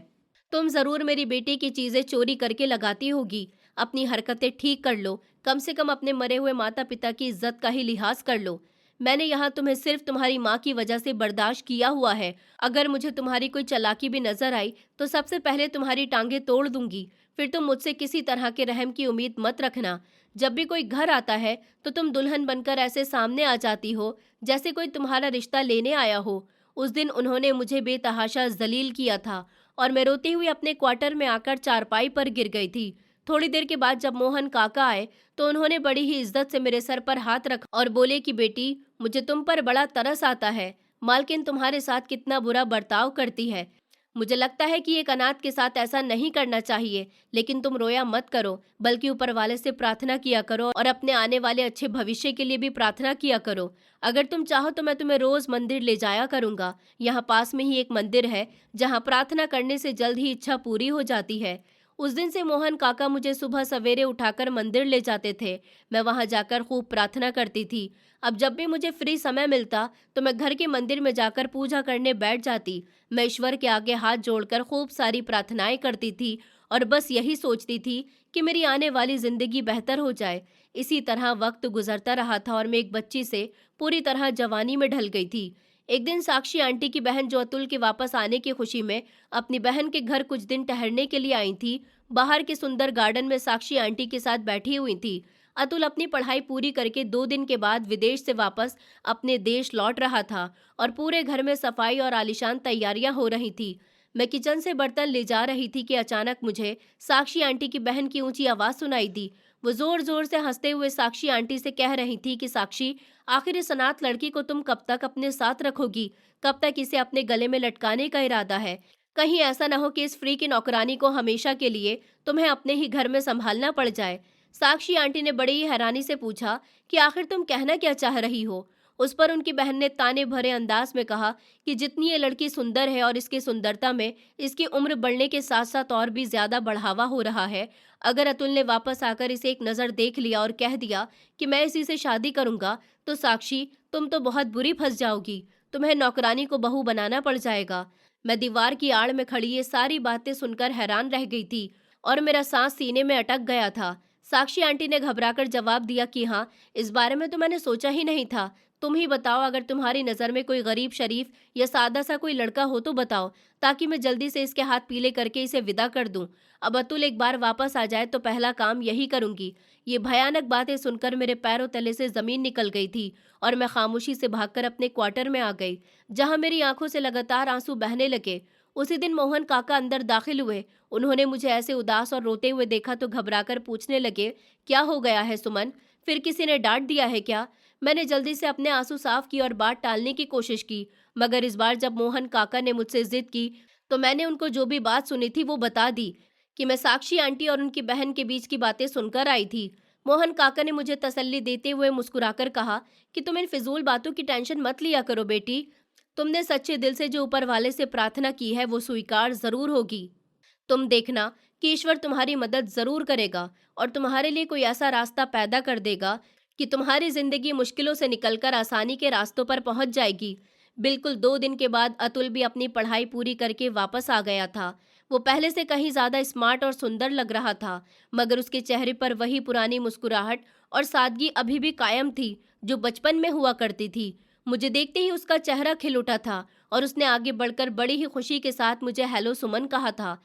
तुम जरूर मेरी बेटी की चीजें चोरी करके लगाती होगी। अपनी हरकतें ठीक कर लो, कम से कम अपने मरे हुए माता पिता की इज्जत का ही लिहाज कर लो। मैंने यहाँ तुम्हें सिर्फ तुम्हारी माँ की वजह से बर्दाश्त किया हुआ है। अगर मुझे तुम्हारी कोई चालाकी भी नजर आई तो सबसे पहले तुम्हारी टांगे तोड़ दूंगी। फिर तुम मुझसे किसी तरह के रहम की उम्मीद मत रखना। जब भी कोई घर आता है तो तुम दुल्हन बनकर ऐसे सामने आ जाती हो जैसे कोई तुम्हारा रिश्ता लेने आया हो। उस दिन उन्होंने मुझे बेतहाशा जलील किया था और मैं रोती हुई अपने क्वार्टर में आकर चारपाई पर गिर गई थी। थोड़ी देर के बाद जब मोहन काका आए तो उन्होंने बड़ी ही इज्जत से मेरे सर पर हाथ रखा और बोले कि बेटी, मुझे तुम पर बड़ा तरस आता है। मालकिन तुम्हारे साथ कितना बुरा बर्ताव करती है। मुझे लगता है कि एक अनाथ के साथ ऐसा नहीं करना चाहिए, लेकिन तुम रोया मत करो, बल्कि ऊपर वाले से प्रार्थना किया करो और अपने आने वाले अच्छे भविष्य के लिए भी प्रार्थना किया करो। अगर तुम चाहो तो मैं तुम्हें रोज मंदिर ले जाया करूंगा। यहाँ पास में ही एक मंदिर है जहाँ प्रार्थना करने से जल्द ही इच्छा पूरी हो जाती है। उस दिन से मोहन काका मुझे सुबह सवेरे उठाकर मंदिर ले जाते थे। मैं वहां जाकर खूब प्रार्थना करती थी। अब जब भी मुझे फ्री समय मिलता तो मैं घर के मंदिर में जाकर पूजा करने बैठ जाती। मैं ईश्वर के आगे हाथ जोड़कर खूब सारी प्रार्थनाएं करती थी और बस यही सोचती थी कि मेरी आने वाली जिंदगी बेहतर हो जाए। इसी तरह वक्त गुजरता रहा था और मैं एक बच्ची से पूरी तरह जवानी में ढल गई थी। एक दिन साक्षी आंटी की बहन जो अतुल के वापस आने की खुशी में अपनी बहन के घर कुछ दिन ठहरने के लिए आई थी, बाहर के सुंदर गार्डन में साक्षी आंटी के साथ बैठी हुई थी। अतुल अपनी पढ़ाई पूरी करके 2 दिन के बाद विदेश से वापस अपने देश लौट रहा था और पूरे घर में सफाई और आलीशान तैयारियां हो रही थी। मैं किचन से बर्तन ले जा रही थी कि अचानक मुझे साक्षी आंटी की बहन की ऊंची आवाज सुनाई दी। वो जोर जोर से हंसते हुए साक्षी आंटी से कह रही थी कि साक्षी, आखिर इस अनाथ लड़की को तुम कब तक अपने साथ रखोगी? कब तक इसे अपने गले में लटकाने का इरादा है? कहीं ऐसा ना हो कि इस फ्री की नौकरानी को हमेशा के लिए तुम्हें अपने ही घर में संभालना पड़ जाए। साक्षी आंटी ने बड़ी ही हैरानी से पूछा कि आखिर तुम कहना क्या चाह रही हो? उस पर उनकी बहन ने ताने भरे अंदाज में कहा कि जितनी ये लड़की सुंदर है और इसकी सुंदरता में इसकी उम्र बढ़ने के साथ साथ और भी ज्यादा बढ़ावा हो रहा है। अगर अतुल ने वापस आकर इसे एक नज़र देख लिया और कह दिया कि मैं इसी से शादी करूंगा, तो साक्षी, तुम तो बहुत बुरी फंस जाओगी। तुम्हें नौकरानी को बहू बनाना पड़ जाएगा। मैं दीवार की आड़ में खड़ी ये सारी बातें सुनकर हैरान रह गई थी और मेरा सांस सीने में अटक गया था। साक्षी आंटी ने घबराकर जवाब दिया कि हाँ, इस बारे में तो मैंने सोचा ही नहीं था। तुम ही बताओ, अगर तुम्हारी नज़र में कोई गरीब शरीफ या सादा सा कोई लड़का हो तो बताओ, ताकि मैं जल्दी से इसके हाथ पीले करके इसे विदा कर दूं। अब अतुल एक बार वापस आ जाए तो पहला काम यही करूंगी। ये भयानक बातें सुनकर मेरे पैरों तले से जमीन निकल गई थी और मैं खामोशी से भागकर अपने क्वार्टर में आ गई, जहां मेरी आंखों से लगातार आंसू बहने लगे। उसी दिन मोहन काका अंदर दाखिल हुए। उन्होंने मुझे ऐसे उदास और रोते हुए देखा तो घबराकर पूछने लगे, क्या हो गया है सुमन? फिर किसी ने डांट दिया है क्या? मैंने जल्दी से अपने आंसू साफ किए और बात टालने की कोशिश की, मगर इस बार जब मोहन काका ने मुझसे जिद की तो मैंने उनको जो भी बात सुनी थी वो बता दी कि मैं साक्षी आंटी और उनकी बहन के बीच की बातें सुनकर आई थी। मोहन काका ने मुझे तसल्ली देते हुए मुस्कुराकर कहा कि तुम इन फिजूल बातों की टेंशन मत लिया करो बेटी। तुमने सच्चे दिल से जो ऊपर वाले से प्रार्थना की है वो स्वीकार जरूर होगी। तुम देखना कि ईश्वर तुम्हारी मदद जरूर करेगा और तुम्हारे लिए कोई ऐसा रास्ता पैदा कर देगा कि तुम्हारी जिंदगी मुश्किलों से निकलकर आसानी के रास्तों पर पहुंच जाएगी। बिल्कुल 2 दिन के बाद अतुल भी अपनी पढ़ाई पूरी करके वापस आ गया था। वो पहले से कहीं ज्यादा स्मार्ट और सुंदर लग रहा था, मगर उसके चेहरे पर वही पुरानी मुस्कुराहट और सादगी अभी भी कायम थी जो बचपन में हुआ करती थी। मुझे देखते ही उसका चेहरा खिल उठा था और उसने आगे बढ़कर बड़ी ही खुशी के साथ मुझे हेलो सुमन कहा था।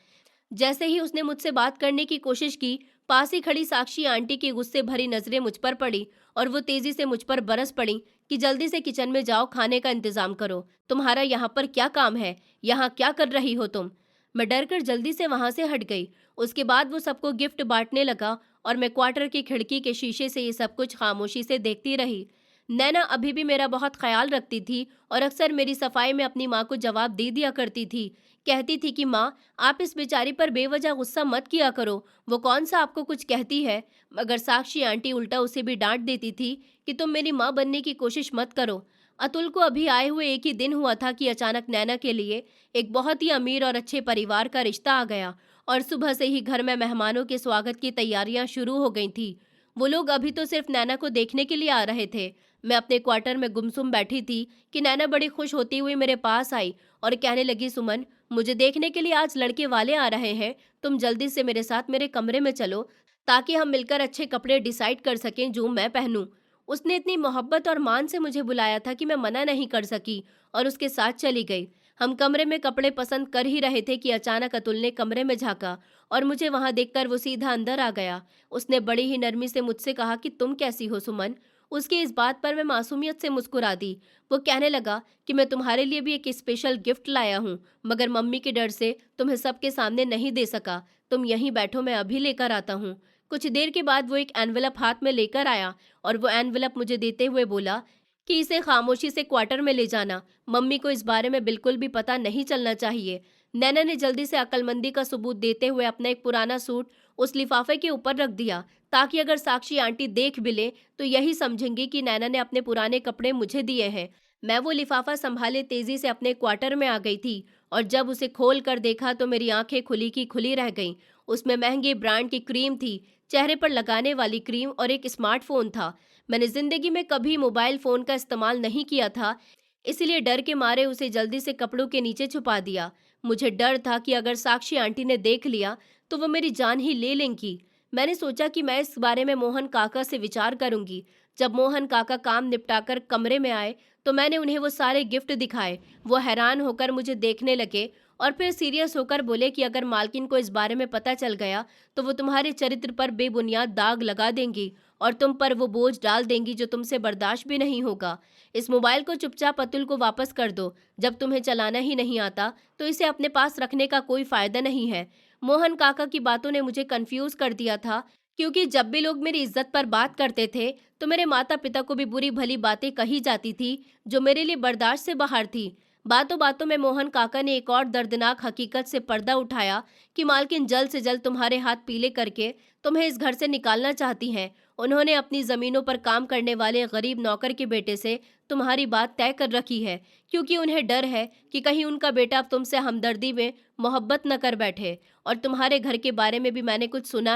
जैसे ही उसने मुझसे बात करने की कोशिश की, पास ही खड़ी साक्षी आंटी की गुस्से भरी नजरें मुझ पर पड़ी और वो तेजी से मुझ पर बरस पड़ी कि जल्दी से किचन में जाओ, खाने का इंतजाम करो। तुम्हारा यहाँ पर क्या काम है? यहाँ क्या कर रही हो तुम? मैं डर कर जल्दी से वहां से हट गई। उसके बाद वो सबको गिफ्ट बांटने लगा और मैं क्वार्टर की खिड़की के शीशे से ये सब कुछ खामोशी से देखती रही। नैना अभी भी मेरा बहुत ख्याल रखती थी और अक्सर मेरी सफाई में अपनी माँ को जवाब दे दिया करती थी। कहती थी कि माँ, आप इस बेचारी पर बेवजह गुस्सा मत किया करो, वो कौन सा आपको कुछ कहती है। मगर साक्षी आंटी उल्टा उसे भी डांट देती थी कि तुम मेरी माँ बनने की कोशिश मत करो। अतुल को अभी आए हुए एक ही दिन हुआ था कि अचानक नैना के लिए एक बहुत ही अमीर और अच्छे परिवार का रिश्ता आ गया और सुबह से ही घर में मेहमानों के स्वागत की तैयारियां शुरू हो गई थी। वो लोग अभी तो सिर्फ नैना को देखने के लिए आ रहे थे। मैं अपने क्वार्टर में गुमसुम बैठी थी कि नैना बड़ी खुश होती हुई मेरे पास आई और कहने लगी, सुमन, मुझे देखने के लिए आज लड़के वाले आ रहे हैं, तुम जल्दी से मेरे साथ मेरे कमरे में चलो ताकि हम मिलकर अच्छे कपड़े डिसाइड कर सकें जो मैं पहनूं। उसने इतनी मोहब्बत और मान से मुझे बुलाया था कि मैं मना नहीं कर सकी और उसके साथ चली गई। हम कमरे में कपड़े पसंद कर ही रहे थे कि अचानक अतुल ने कमरे में झांका और मुझे वहां देखकर वो सीधा अंदर आ गया। उसने बड़ी ही नरमी से मुझसे कहा कि तुम कैसी हो सुमन। उसकी इस बात पर मैं मासूमियत से मुस्कुरा दी। वो कहने लगा कि मैं तुम्हारे लिए भी एक स्पेशल गिफ्ट लाया हूँ, मगर मम्मी के डर से तुम्हें सबके सामने नहीं दे सका। तुम यहीं बैठो, मैं अभी लेकर आता हूँ। कुछ देर के बाद वो एक एनवेलप हाथ में लेकर आया और वो एनवेलप मुझे देते हुए बोला कि इसे खामोशी से क्वार्टर में ले जाना, मम्मी को इस बारे में बिल्कुल भी पता नहीं चलना चाहिए। नैना ने जल्दी से अक्लमंदी का सबूत देते हुए अपना एक पुराना सूट उस लिफाफे के ऊपर रख दिया ताकि अगर साक्षी आंटी देख भी ले तो यही समझेंगी कि नैना ने अपने पुराने कपड़े मुझे दिए हैं। मैं वो लिफाफा संभाले तेजी से अपने क्वार्टर में आ गई थी और जब उसे खोल कर देखा तो मेरी आंखें खुली की खुली रह गईं। उसमें महंगे ब्रांड की क्रीम थी, चेहरे पर लगाने वाली क्रीम, और एक स्मार्टफोन था। मैंने जिंदगी में कभी मोबाइल फोन का इस्तेमाल नहीं किया था, इसलिए डर के मारे उसे जल्दी से कपड़ों के नीचे छुपा दिया। मुझे डर था कि अगर साक्षी आंटी ने देख लिया तो वो मेरी जान ही ले लेंगी। मैंने सोचा कि मैं इस बारे में मोहन काका से विचार करूंगी। जब मोहन काका काम निपटाकर कमरे में आए तो मैंने उन्हें वो सारे गिफ्ट दिखाए। वो हैरान होकर मुझे देखने लगे और फिर सीरियस होकर बोले कि अगर मालकिन को इस बारे में पता चल गया तो वो तुम्हारे चरित्र पर बेबुनियाद दाग लगा देंगी और तुम पर वो बोझ डाल देंगी जो तुमसे बर्दाश्त भी नहीं होगा। इस मोबाइल को चुपचाप अतुल को वापस कर दो। जब तुम्हें चलाना ही नहीं आता तो इसे अपने पास रखने का कोई फायदा नहीं है। मोहन काका की बातों ने मुझे कंफ्यूज कर दिया था, क्योंकि जब भी लोग मेरी इज्जत पर बात करते थे तो मेरे माता पिता को भी बुरी भली बातें कही जाती थी जो मेरे लिए बर्दाश्त से बाहर थी। बातों बातों में मोहन काका ने एक और दर्दनाक हकीकत से पर्दा उठाया कि मालकिन जल्द से जल्द तुम्हारे हाथ पीले करके तुम्हें इस घर से निकालना चाहती हैं। उन्होंने अपनी जमीनों पर काम करने वाले गरीब नौकर के बेटे से तुम्हारी बात तय कर रखी है, क्योंकि उन्हें डर है कि कहीं उनका बेटा अब तुमसे हमदर्दी में मोहब्बत न कर बैठे। और तुम्हारे घर के बारे में भी मैंने कुछ सुना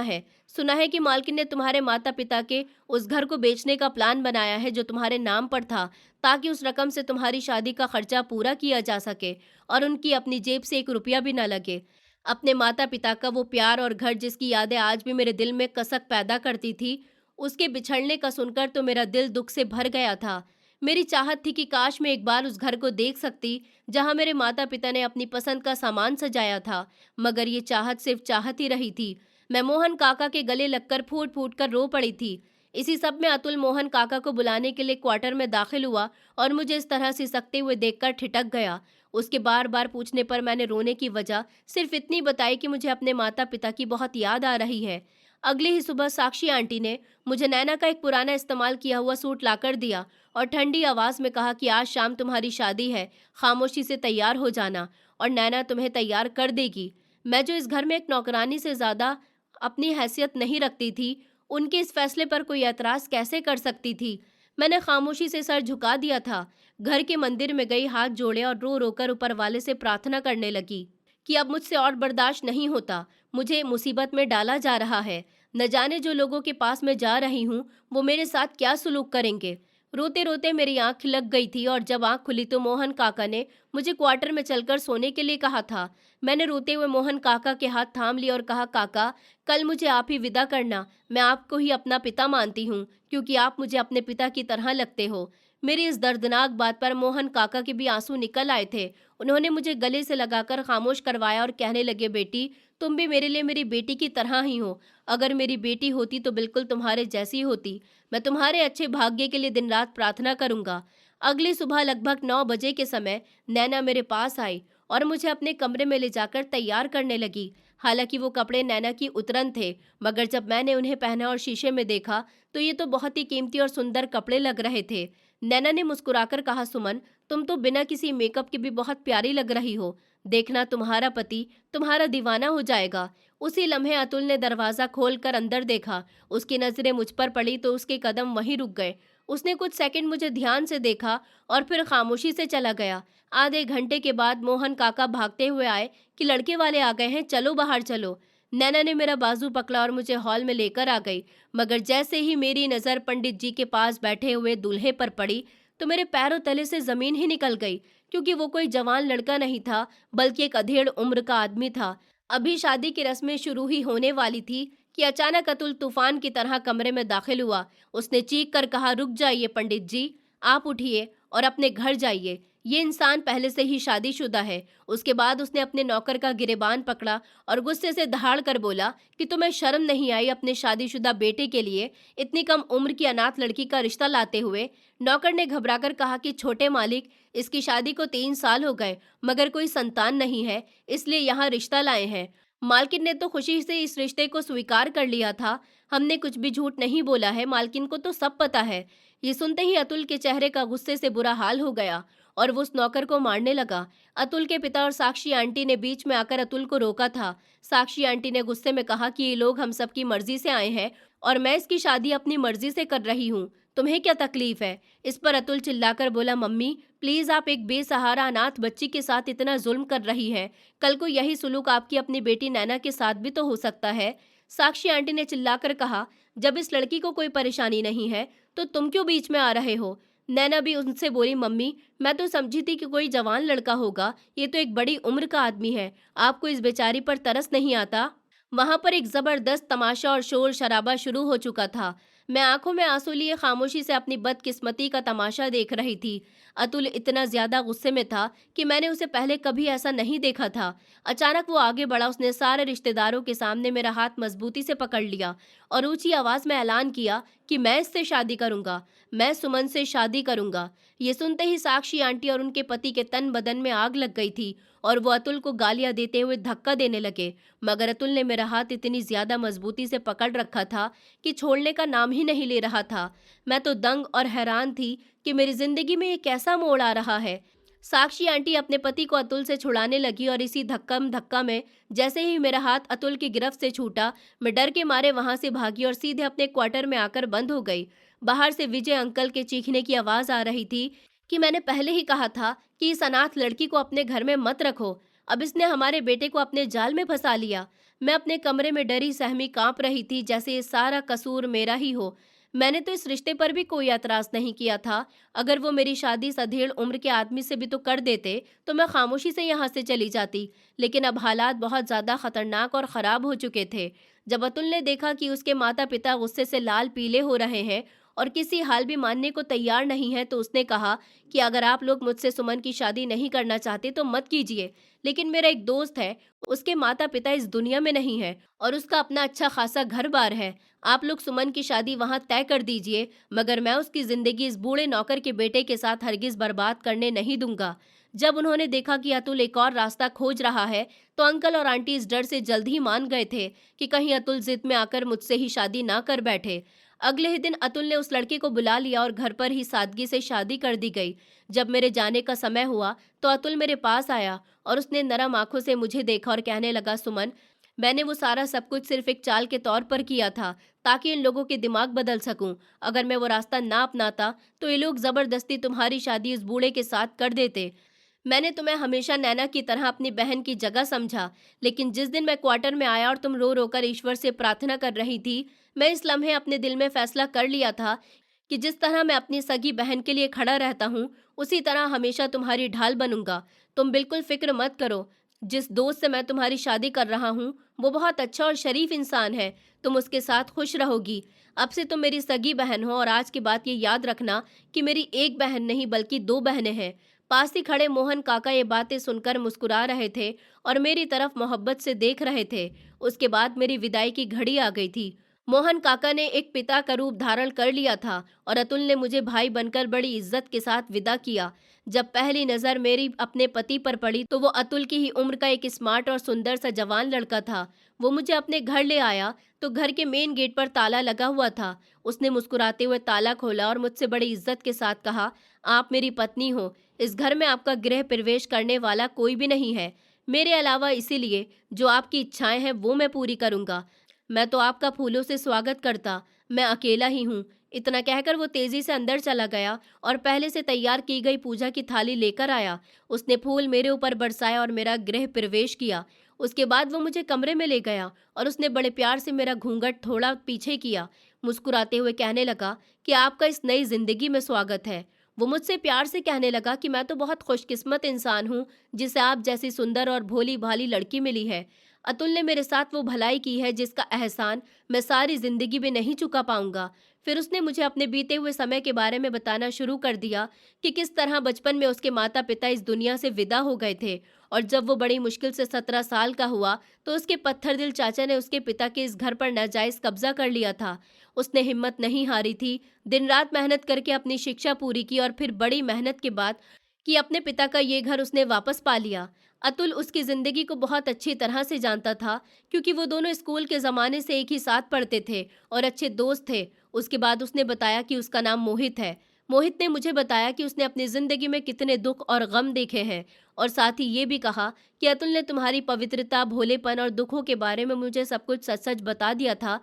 है कि मालकिन ने तुम्हारे माता पिता के उस घर को बेचने का प्लान बनाया है जो तुम्हारे नाम पर था, ताकि उस रकम से तुम्हारी शादी का खर्चा पूरा किया जा सके और उनकी अपनी जेब से एक रुपया भी न लगे। अपने माता पिता का वो प्यार और घर जिसकी यादें आज भी मेरे दिल में कसक पैदा करती थी, उसके बिछड़ने का सुनकर तो मेरा दिल दुख से भर गया था। मेरी चाहत थी कि काश मैं एक बार उस घर को देख सकती जहां मेरे माता पिता ने अपनी पसंद का सामान सजाया था, मगर ये चाहत सिर्फ चाहत ही रही थी। मैं मोहन काका के गले लगकर फूट फूट कर रो पड़ी थी। इसी सब में अतुल मोहन काका को बुलाने के लिए क्वार्टर में दाखिल हुआ और मुझे इस तरह सिसकते हुए देखकर ठिठक गया। उसके बार बार पूछने पर मैंने रोने की वजह सिर्फ इतनी बताई कि मुझे अपने माता पिता की बहुत याद आ रही है। अगली ही सुबह साक्षी आंटी ने मुझे नैना का एक पुराना इस्तेमाल किया हुआ सूट लाकर दिया और ठंडी आवाज में कहा कि आज शाम तुम्हारी शादी है, खामोशी से तैयार हो जाना और नैना तुम्हें तैयार कर देगी। मैं जो इस घर में एक नौकरानी से ज्यादा अपनी हैसियत नहीं रखती थी, उनके इस फैसले पर कोई एतराज कैसे कर सकती थी। मैंने खामोशी से सर झुका दिया था। घर के मंदिर में गई, हाथ जोड़े और रो रोकर ऊपर वाले से प्रार्थना करने लगी कि अब मुझसे और बर्दाश्त नहीं होता, मुझे मुसीबत में डाला जा रहा है। न जाने जो लोगों के पास मैं जा रही हूँ वो मेरे साथ क्या सुलूक करेंगे। रोते रोते मेरी आंख लग गई थी और जब आंख खुली तो मोहन काका ने मुझे क्वार्टर में चलकर सोने के लिए कहा था। मैंने रोते हुए मोहन काका के हाथ थाम लिया और कहा, काका, कल मुझे आप ही विदा करना। मैं आपको ही अपना पिता मानती हूँ, क्योंकि आप मुझे अपने पिता की तरह लगते हो। मेरी इस दर्दनाक बात पर मोहन काका के भी आंसू निकल आए थे। उन्होंने मुझे गले से लगाकर खामोश करवाया और कहने लगे, बेटी, तुम भी मेरे लिए मेरी बेटी की तरह ही हो। अगर मेरी बेटी होती तो बिल्कुल तुम्हारे जैसी होती। मैं तुम्हारे अच्छे भाग्य के लिए दिन रात प्रार्थना करूंगा। अगली सुबह लगभग 9 बजे के समय नैना मेरे पास आई और मुझे अपने कमरे में ले जाकर तैयार करने लगी। हालांकि वो कपड़े नैना की उतरन थे, मगर जब मैंने उन्हें पहना और शीशे में देखा तो ये तो बहुत ही कीमती और सुंदर कपड़े लग रहे थे। नैना ने मुस्कुराकर कहा, सुमन, तुम तो बिना किसी मेकअप के भी बहुत प्यारी लग रही हो। देखना, तुम्हारा पति तुम्हारा दीवाना हो जाएगा। उसी लम्हे अतुल ने दरवाजा खोलकर अंदर देखा। उसकी नजरें मुझ पर पड़ी तो उसके कदम वहीं रुक गए। उसने कुछ सेकंड मुझे ध्यान से देखा और फिर खामोशी से चला गया। आधे घंटे के बाद मोहन काका भागते हुए आए कि लड़के वाले आ गए हैं, चलो बाहर चलो। नैना ने मेरा बाजू पकड़ा और मुझे हॉल में लेकर आ गई, मगर जैसे ही मेरी नज़र पंडित जी के पास बैठे हुए दूल्हे पर पड़ी तो मेरे पैरों तले से ज़मीन ही निकल गई, क्योंकि वो कोई जवान लड़का नहीं था, बल्कि एक अधेड़ उम्र का आदमी था। अभी शादी की रस्में शुरू ही होने वाली थी कि अचानक अतुल तूफान की तरह कमरे में दाखिल हुआ। उसने चीख कर कहा, रुक जाइए पंडित जी, आप उठिए और अपने घर जाइए। ये इंसान पहले से ही शादीशुदा है। उसके बाद उसने अपने नौकर का गिरेबान पकड़ा और गुस्से से दहाड़ कर बोला कि तुम्हें शर्म नहीं आई अपने शादीशुदा बेटे के लिए इतनी कम उम्र की अनाथ लड़की का रिश्ता लाते हुए। नौकर ने घबराकर कहा कि छोटे मालिक, इसकी शादी को 3 साल हो गए मगर कोई संतान नहीं है, इसलिए यहाँ रिश्ता लाए हैं। मालकिन ने तो खुशी से इस रिश्ते को स्वीकार कर लिया था। हमने कुछ भी झूठ नहीं बोला है, मालकिन को तो सब पता है। ये सुनते ही अतुल के चेहरे का गुस्से से बुरा हाल हो गया और वो उस नौकर को मारने लगा। अतुल के पिता और साक्षी आंटी ने बीच में आकर अतुल को रोका था। साक्षी आंटी ने गुस्से में कहा कि ये लोग हम सबकी मर्जी से आए हैं और मैं इसकी शादी अपनी मर्जी से कर रही हूँ, तुम्हें क्या तकलीफ है। इस पर अतुल चिल्लाकर बोला, मम्मी प्लीज, आप एक बेसहारा अनाथ बच्ची के साथ इतना जुल्म कर रही हैं। कल को यही सुलूक आपकी अपनी बेटी नैना के साथ भी तो हो सकता है। साक्षी आंटी ने चिल्लाकर कहा, जब इस लड़की को कोई परेशानी नहीं है तो तुम क्यों बीच में आ रहे हो। नैना भी उनसे बोली, मम्मी मैं तो समझी थी कि कोई जवान लड़का होगा, ये तो एक बड़ी उम्र का आदमी है, आपको इस बेचारी पर तरस नहीं आता। वहां पर एक जबरदस्त तमाशा और शोर शराबा शुरू हो चुका था। मैं आंखों में आंसू लिए खामोशी से अपनी बदकिस्मती का तमाशा देख रही थी। अतुल इतना ज्यादा गुस्से में था कि मैंने उसे पहले कभी ऐसा नहीं देखा था। अचानक वो आगे बढ़ा, उसने सारे रिश्तेदारों के सामने मेरा हाथ मजबूती से पकड़ लिया और ऊंची आवाज में ऐलान किया कि मैं इससे शादी करूंगा, मैं सुमन से शादी करूंगा। ये सुनते ही साक्षी आंटी और उनके पति के तन बदन में आग लग गई थी और वो अतुल को गालियां देते हुए धक्का देने लगे, मगर अतुल ने मेरा हाथ इतनी ज्यादा मजबूती से पकड़ रखा था कि छोड़ने का नाम ही नहीं ले रहा था। मैं तो दंग और हैरान थी कि मेरी जिंदगी में ये कैसा मोड़ आ रहा है। साक्षी आंटी अपने पति को अतुल से छुड़ाने लगी और इसी धक्कम धक्का में जैसे ही मेरा हाथ अतुल की गिरफ्त से छूटा, मैं डर के मारे वहां से भागी और सीधे अपने क्वार्टर में आकर बंद हो गई। बाहर से विजय अंकल के चीखने की आवाज आ रही थी कि मैंने पहले ही कहा था कि इस अनाथ लड़की को अपने घर में मत रखो, अब इसने हमारे बेटे को अपने जाल में फंसा लिया। मैं अपने कमरे में डरी सहमी कांप रही थी, जैसे ये सारा कसूर मेरा ही हो। मैंने तो इस रिश्ते पर भी कोई एतराज नहीं किया था। अगर वो मेरी शादी सधेड़ उम्र के आदमी से भी तो कर देते तो मैं खामोशी से यहाँ से चली जाती, लेकिन अब हालात बहुत ज़्यादा खतरनाक और ख़राब हो चुके थे। जब अतुल ने देखा कि उसके माता पिता गुस्से से लाल पीले हो रहे हैं और किसी हाल भी मानने को तैयार नहीं है, तो उसने कहा कि अगर आप लोग मुझसे सुमन की शादी नहीं करना चाहते तो मत कीजिए, लेकिन मेरा एक दोस्त है, उसके माता पिता इस दुनिया में नहीं है और उसका अपना अच्छा खासा घर बार है। आप लोग सुमन की शादी वहां तय कर दीजिए, मगर मैं उसकी जिंदगी इस बूढ़े नौकर के बेटे के साथ हरगिज बर्बाद करने नहीं दूंगा। जब उन्होंने देखा कि अतुल एक और रास्ता खोज रहा है तो अंकल और आंटी इस डर से जल्द ही मान गए थे कि कहीं अतुल जिद में आकर मुझसे ही शादी ना कर बैठे। अगले ही दिन अतुल ने उस लड़के को बुला लिया और घर पर ही सादगी से शादी कर दी गई। जब मेरे जाने का समय हुआ तो अतुल मेरे पास आया और उसने नरम आंखों से मुझे देखा और कहने लगा, सुमन, मैंने वो सारा सब कुछ सिर्फ एक चाल के तौर पर किया था ताकि इन लोगों के दिमाग बदल सकूं। अगर मैं वो रास्ता ना अपनाता तो ये लोग जबरदस्ती तुम्हारी शादी उस बूढ़े के साथ कर देते। मैंने तुम्हें हमेशा नैना की तरह अपनी बहन की जगह समझा, लेकिन जिस दिन मैं क्वार्टर में आया और तुम रो रो कर ईश्वर से प्रार्थना कर रही थी, मैं इस लम्हे अपने दिल में फैसला कर लिया था कि जिस तरह मैं अपनी सगी बहन के लिए खड़ा रहता हूँ, उसी तरह हमेशा तुम्हारी ढाल बनूंगा। तुम बिल्कुल फिक्र मत करो। जिस दोस्त से मैं तुम्हारी शादी कर रहा हूँ वो बहुत अच्छा और शरीफ इंसान है, तुम उसके साथ खुश रहोगी। अब से तुम मेरी सगी बहन हो और आज की बात ये याद रखना कि मेरी एक बहन नहीं बल्कि 2 बहनें हैं। पास ही खड़े मोहन काका ये बातें सुनकर मुस्कुरा रहे थे और मेरी तरफ मोहब्बत से देख रहे थे। उसके बाद मेरी विदाई की घड़ी आ गई थी। मोहन काका ने एक पिता का रूप धारण कर लिया था और अतुल ने मुझे भाई बनकर बड़ी इज्जत के साथ विदा किया। जब पहली नज़र मेरी अपने पति पर पड़ी तो वो अतुल की ही उम्र का एक स्मार्ट और सुंदर सा जवान लड़का था। वो मुझे अपने घर ले आया तो घर के मेन गेट पर ताला लगा हुआ था। उसने मुस्कुराते हुए ताला खोला और मुझसे बड़ी इज्जत के साथ कहा, आप मेरी पत्नी हो, इस घर में आपका गृह प्रवेश करने वाला कोई भी नहीं है मेरे अलावा, इसीलिए जो आपकी इच्छाएं हैं वो मैं पूरी करूंगा। मैं तो आपका फूलों से स्वागत करता, मैं अकेला ही हूँ। इतना कहकर वो तेजी से अंदर चला गया और पहले से तैयार की गई पूजा की थाली लेकर आया। उसने फूल मेरे ऊपर बरसाया और मेरा गृह प्रवेश किया। उसके बाद वो मुझे कमरे में ले गया और उसने बड़े प्यार से मेरा घूंघट थोड़ा पीछे किया। मुस्कुराते हुए कहने लगा कि आपका इस नई जिंदगी में स्वागत है। वो मुझसे प्यार से कहने लगा कि मैं तो बहुत खुशकिस्मत इंसान हूँ जिसे आप जैसी सुंदर और भोली भाली लड़की मिली है। अतुल ने मेरे साथ वो भलाई की है जिसका एहसान मैं सारी जिंदगी में नहीं चुका पाऊंगा। फिर उसने मुझे अपने बीते हुए समय के बारे में बताना शुरू कर दिया कि किस तरह बचपन में उसके माता पिता इस दुनिया से विदा हो गए थे और जब वो बड़ी मुश्किल से 17 साल का हुआ तो उसके पत्थर दिल चाचा ने उसके पिता के इस घर पर नाजायज कब्जा कर लिया था। उसने हिम्मत नहीं हारी थी, दिन रात मेहनत करके अपनी शिक्षा पूरी की और फिर बड़ी मेहनत के बाद कि अपने पिता का ये घर उसने वापस पा लिया। अतुल उसकी ज़िंदगी को बहुत अच्छी तरह से जानता था क्योंकि वो दोनों स्कूल के ज़माने से एक ही साथ पढ़ते थे और अच्छे दोस्त थे। उसके बाद उसने बताया कि उसका नाम मोहित है। मोहित ने मुझे बताया कि उसने अपनी ज़िंदगी में कितने दुख और गम देखे हैं और साथ ही ये भी कहा कि अतुल ने तुम्हारी पवित्रता, भोलेपन और दुखों के बारे में मुझे सब कुछ सच सच बता दिया था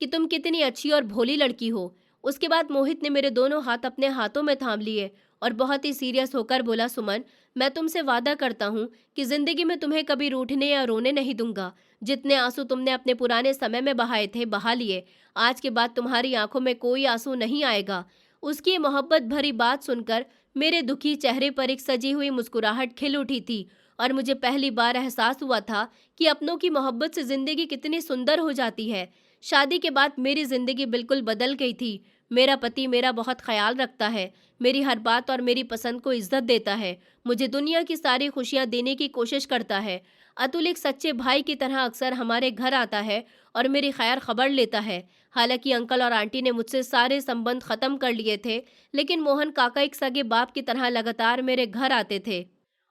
कि तुम कितनी अच्छी और भोली लड़की हो। उसके बाद मोहित ने मेरे दोनों हाथ अपने हाथों में थाम लिए और बहुत ही सीरियस होकर बोला, सुमन, मैं तुमसे वादा करता हूँ कि जिंदगी में तुम्हें कभी रूठने या रोने नहीं दूंगा। जितने आंसू तुमने अपने पुराने समय में बहाए थे बहा लिए, आज के बाद तुम्हारी आंखों में कोई आंसू नहीं आएगा। उसकी ये मोहब्बत भरी बात सुनकर मेरे दुखी चेहरे पर एक सजी हुई मुस्कुराहट खिल उठी थी और मुझे पहली बार एहसास हुआ था कि अपनों की मोहब्बत से जिंदगी कितनी सुंदर हो जाती है। शादी के बाद मेरी जिंदगी बिल्कुल बदल गई थी। मेरा पति मेरा बहुत ख्याल रखता है, मेरी हर बात और मेरी पसंद को इज्जत देता है, मुझे दुनिया की सारी खुशियां देने की कोशिश करता है। अतुल एक सच्चे भाई की तरह अक्सर हमारे घर आता है और मेरी खैर खबर लेता है। हालांकि अंकल और आंटी ने मुझसे सारे संबंध खत्म कर लिए थे, लेकिन मोहन काका एक सगे बाप की तरह लगातार मेरे घर आते थे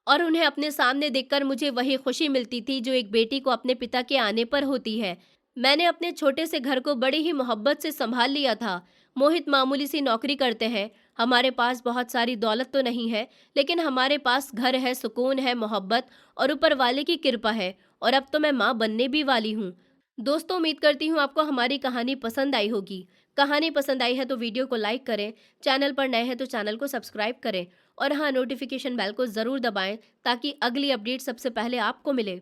और उन्हें अपने सामने देखकर मुझे वही खुशी मिलती थी जो एक बेटी को अपने पिता के आने पर होती है। मैंने अपने छोटे से घर को बड़ी ही मोहब्बत से संभाल लिया था। मोहित मामूली सी नौकरी करते हैं, हमारे पास बहुत सारी दौलत तो नहीं है, लेकिन हमारे पास घर है, सुकून है, मोहब्बत और ऊपर वाले की कृपा है। और अब तो मैं माँ बनने भी वाली हूँ। दोस्तों, उम्मीद करती हूँ आपको हमारी कहानी पसंद आई होगी। कहानी पसंद आई है तो वीडियो को लाइक करें, चैनल पर नए हैं तो चैनल को सब्सक्राइब करें और हाँ, नोटिफिकेशन बेल को ज़रूर दबाएं ताकि अगली अपडेट सबसे पहले आपको मिले।